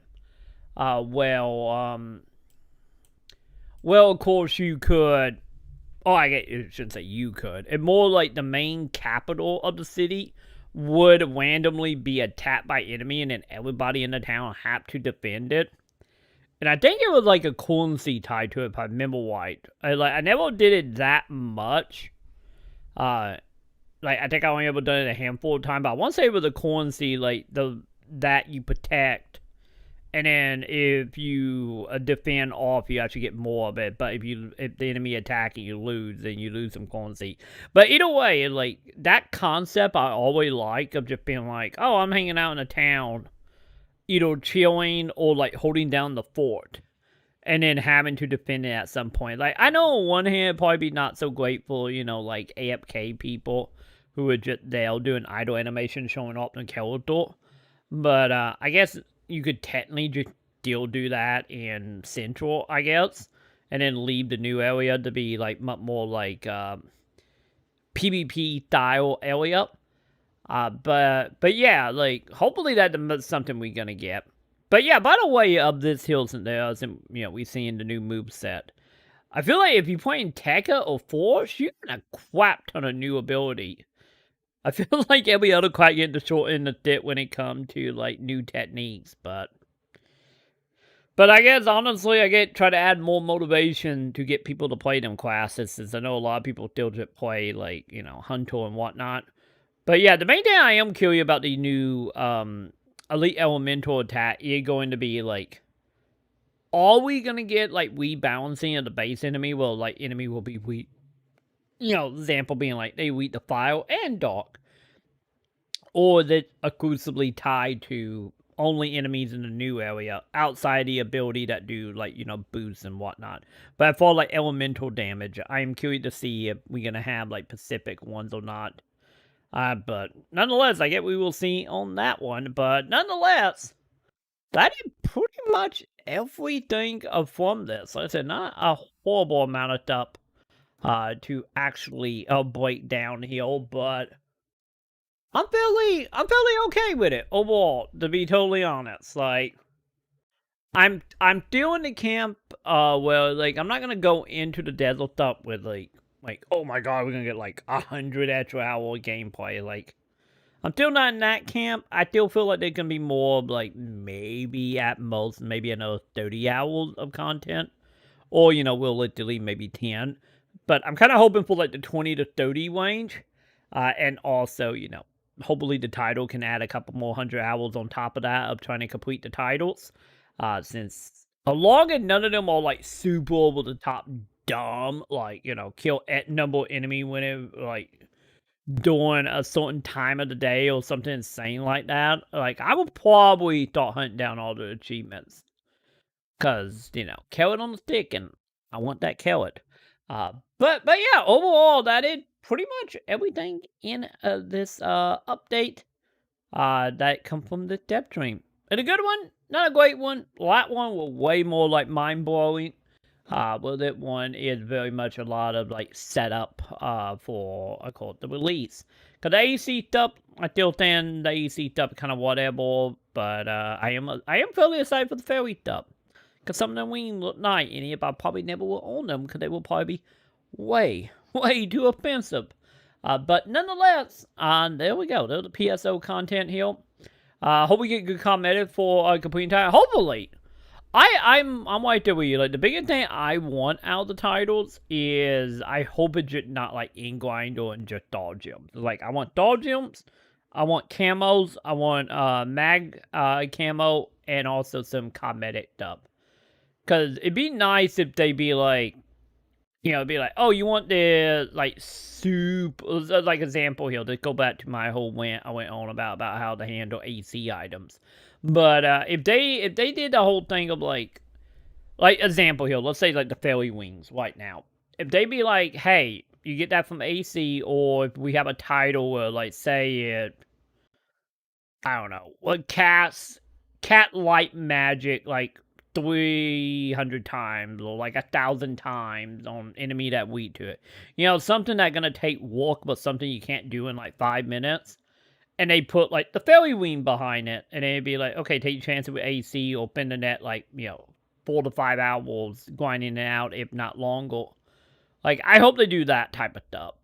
[SPEAKER 3] Well, of course you could, I shouldn't say you could, it's more like the main capital of the city would randomly be attacked by enemy, and then everybody in the town had to defend it. And I think it was like a currency tied to it, if I remember right. I never did it that much. Like, I think I only ever done it a handful of times, but I want to say it was a currency, like, that you protect. And then if you defend off, you actually get more of it. But if the enemy attack and you lose, then you lose some currency. But either way, like, that concept I always like of just being like, oh, I'm hanging out in a town, either chilling or like holding down the fort, and then having to defend it at some point. Like, I know on one hand, it'd probably be not so great for, you know, like AFK people who are just there doing idle animation showing off the character. But I guess you could technically just still do that in Central, I guess, and then leave the new area to be like much more like PvP style area. But yeah, like, hopefully that's something we're gonna get. But yeah, by the way, of this Hills and Theirs, and you know, we seen the new moveset. I feel like if you're playing Tekka or Force, you're gonna crap ton of new ability. I feel like every other quite getting the short end of the when it comes to like new techniques, but I guess honestly I try to add more motivation to get people to play them classes, since I know a lot of people still just play like, you know, Hunter and whatnot. But yeah, the main thing I am curious about the new Elite Elemental attack is going to be like, are we gonna get like rebalancing of the base enemy? Well, like enemy will be weak. You know, example being like they weak the fire and dark, or that exclusively tied to only enemies in the new area outside the ability that do like, you know, boosts and whatnot. But for like elemental damage, I am curious to see if we're gonna have like specific ones or not. But nonetheless, I guess we will see on that one. But nonetheless, that is pretty much everything from this. Like I said, not a horrible amount of stuff to actually break down here, but I'm fairly okay with it overall, to be totally honest. Like, I'm still in the camp where like I'm not gonna go into the desert stuff with like oh my god, we're gonna get like 100 extra hour gameplay. Like, I'm still not in that camp. I still feel like there can be more, like maybe at most maybe another 30 hours of content, or you know, we'll literally maybe 10. But I'm kind of hoping for like the 20 to 30 range. And also, you know, hopefully the title can add a couple more 100 hours on top of that of trying to complete the titles. Since along and none of them are like super over the top dumb, like, you know, kill number of enemy whenever, like, during a certain time of the day or something insane like that. Like, I would probably start hunting down all the achievements. Because, you know, carrot on the stick, and I want that carrot. But yeah, overall, that is pretty much everything in this update that come from the dev stream. And a good one, not a great one. That one was way more like mind-blowing. Well, that one is very much a lot of like setup for the release. Cause the AC stuff, I still think the AC stuff kind of whatever, but I am fairly excited for the fairy stuff. Cause some of them wings look nice, and if I probably never will own them, cause they will probably be way too expensive. But nonetheless, there we go. There's the PSO content here. Hope we get good comment for completing time. Hopefully. I'm right there with you. Like, the biggest thing I want out of the titles is I hope it's just not like in-grind or just dog gems. Like, I want dog gems, I want camos, I want mag camo, and also some cosmetic stuff. Because it'd be nice if they be like, you know, be like, oh, you want the, like, soup, like, example here, to go back to my whole I went on about how to handle AC items. But, if they did the whole thing of, like, example here, let's say, like, the fairy wings right now. If they be like, hey, you get that from AC, or if we have a title where, like, say it, I don't know, like, cat light magic, like, 300 times or like 1,000 times on enemy that weak to it. You know, something that's gonna take work, but something you can't do in like 5 minutes. And they put like the fairy wing behind it, and it'd be like, okay, take your chances with AC or spend the net like, you know, 4 to 5 hours grinding it out, if not longer. Like, I hope they do that type of stuff.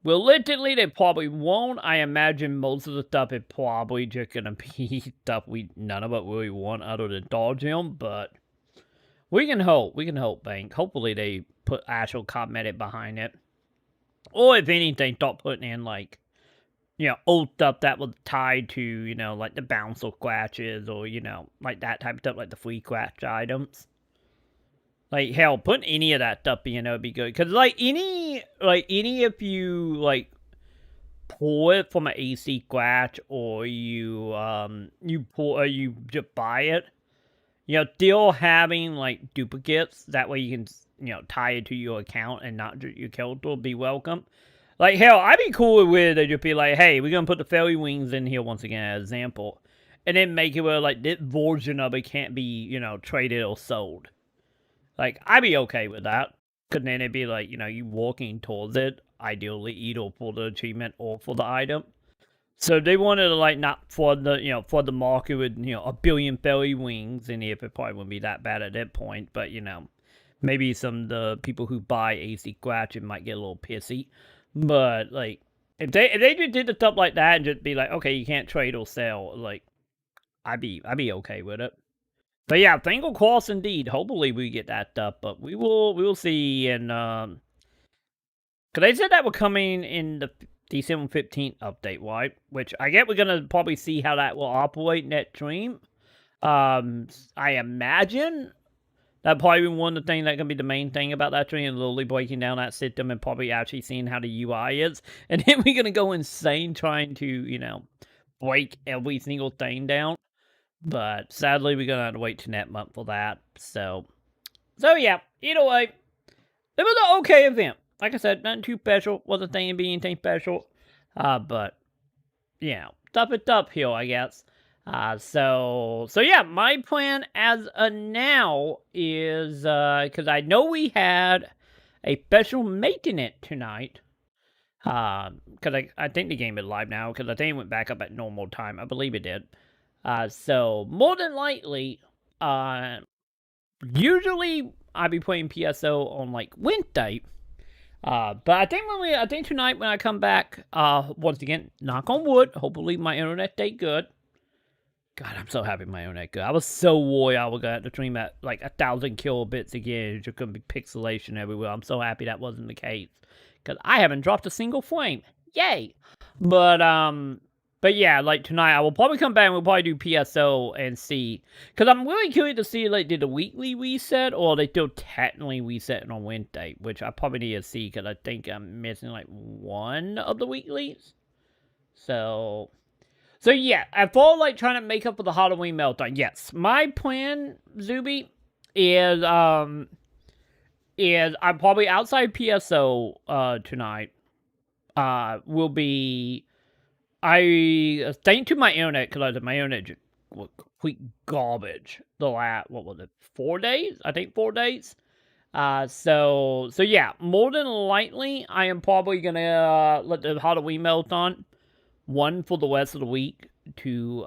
[SPEAKER 3] Realistically, they probably won't. I imagine most of the stuff is probably just gonna be stuff none of it really want other than dodge him, but we can hope. We can hope, Bank. Hopefully they put actual cosmetic behind it. Or if anything, start putting in like, you know, old stuff that was tied to, you know, like the bounce or scratches or, you know, like that type of stuff, like the free scratch items. Like, hell, put any of that stuff in, it would be good. Because, like, any if you, like, pull it from an AC scratch or you just buy it, you know, still having, like, duplicates, that way you can, you know, tie it to your account and not just your character will be welcome. Like, hell, I'd be cool with it, just be like, hey, we're going to put the fairy wings in here once again, as an example. And then make it where, like, this version of it can't be, you know, traded or sold. Like, I'd be okay with that. Because then it'd be like, you know, you walking towards it, ideally either for the achievement or for the item. So they wanted to, like, not for the, you know, for the market with, you know, 1 billion fairy wings in here. It probably wouldn't be that bad at that point. But, you know, maybe some of the people who buy AC Scratch, it might get a little pissy. But, like, if they just did the stuff like that and just be like, okay, you can't trade or sell, like, I'd be okay with it. But yeah, finger crossed indeed. Hopefully we get that stuff, but we will see. And cause they said that were coming in the December 15th update, right? Which I get we're gonna probably see how that will operate in that stream. I imagine that probably one of the things that can be the main thing about that stream, and literally breaking down that system and probably actually seeing how the UI is, and then we're gonna go insane trying to, you know, break every single thing down. But sadly, we're gonna have to wait till next month for that. So yeah, either way, it was an okay event. Like I said, nothing too special. Wasn't thinking be anything special. But, you know, stuff is up here, I guess. So yeah, my plan as of now is, because I know we had a special maintenance tonight. Because I think the game is live now, because I think it went back up at normal time. I believe it did. So more than likely, usually I'll be playing PSO on like Wednesday. But I think tonight when I come back, once again, knock on wood, hopefully my internet stay good. God, I'm so happy my internet good. I was so worried I was gonna have to stream at like 1,000 kilobits again. It's just gonna be pixelation everywhere. I'm so happy that wasn't the case. Because I haven't dropped a single frame. Yay! But yeah, like tonight I will probably come back and we'll probably do PSO and see. Because I'm really curious to see, like, did the weekly reset or are they still technically resetting on Wednesday? Which I probably need to see because I think I'm missing like one of the weeklies. So yeah, I feel like trying to make up for the Halloween meltdown. Yes, my plan, Zuby, is I'm probably outside PSO tonight. Will be thanks to my internet because my internet just was complete garbage. The last 4 days? I think 4 days. So yeah, more than likely I am probably gonna let the Halloween meltdown one for the rest of the week to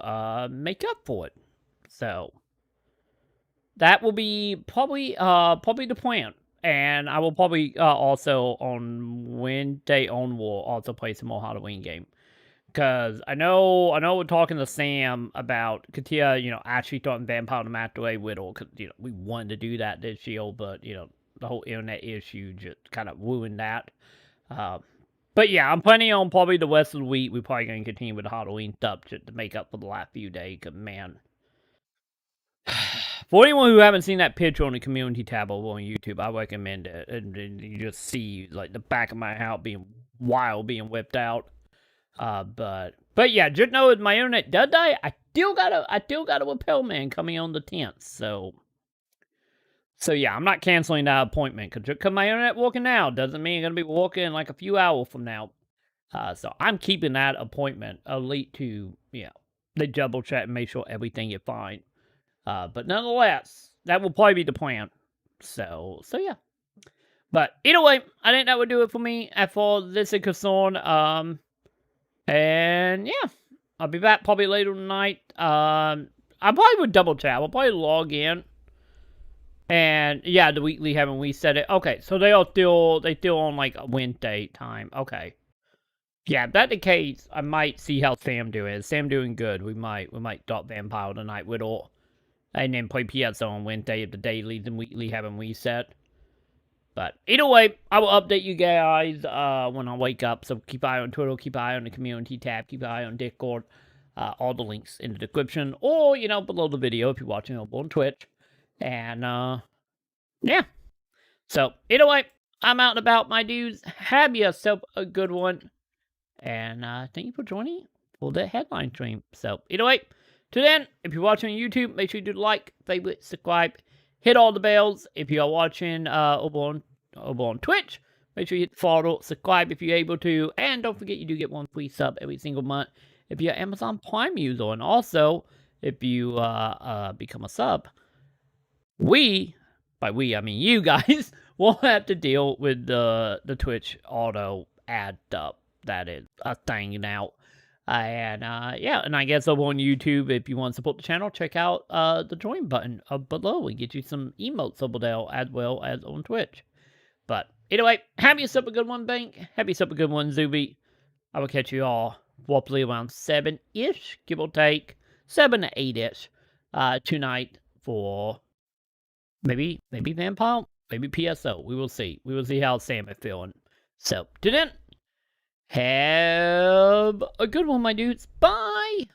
[SPEAKER 3] make up for it. So that will be probably the plan. And I will probably also on Wednesday onward also play some more Halloween game. Because I know we're talking to Sam about Katia, actually throwing Vampire the Masquerade Widow. Because, we wanted to do that this year, but, the whole internet issue just kind of ruined that. But yeah, I'm planning on probably the rest of the week. We're probably going to continue with the Halloween stuff just to make up for the last few days. Because, man. For anyone who haven't seen that picture on the community tab over on YouTube, I recommend it. And you just see, like, the back of my house being whipped out. But yeah, just know if my internet does die, I still got a Repel Man coming on the 10th. So yeah, I'm not canceling that appointment because my internet working now doesn't mean it's gonna be working in like a few hours from now. So I'm keeping that appointment elite to they double check and make sure everything is fine. But nonetheless, that will probably be the plan. So yeah. But either way, I think that would do it for me as far as this is concerned. And yeah, I'll be back probably later tonight. I probably would double check. I'll probably log in. And yeah, the weekly haven't reset it. Okay, so they still on like a Wednesday time. Okay. Yeah, if that's the case, I might see how Sam doing. Is Sam doing good? We might drop Vampire tonight with all. And then play PSO on Wednesday if the dailies and weekly haven't reset. But either way, I will update you guys when I wake up. So keep an eye on Twitter, keep an eye on the community tab, keep an eye on Discord. All the links in the description or, below the video if you're watching over on Twitch. And, yeah. So, either way, I'm out and about, my dudes. Have yourself a good one. And, thank you for joining for the headline stream. So, either way, till then, if you're watching on YouTube, make sure you do like, favorite, subscribe, hit all the bells. If you are watching over on Twitch, make sure you hit follow, subscribe if you're able to. And don't forget, you do get one free sub every single month if you're an Amazon Prime user. And also, if you become a sub, by we, I mean you guys, won't have to deal with the Twitch auto ad stuff. That is a thing now. And yeah, and I guess over on YouTube, if you want to support the channel, check out the join button up below. We get you some emotes over there as well as on Twitch. But either way, have yourself a good one, Bank. Have yourself a good one, Zuby. I will catch you all roughly around 7-ish, give or take. 7 to 8-ish tonight for maybe Vampire, maybe PSO. We will see. We will see how Sam is feeling. So, till then, have a good one, my dudes. Bye!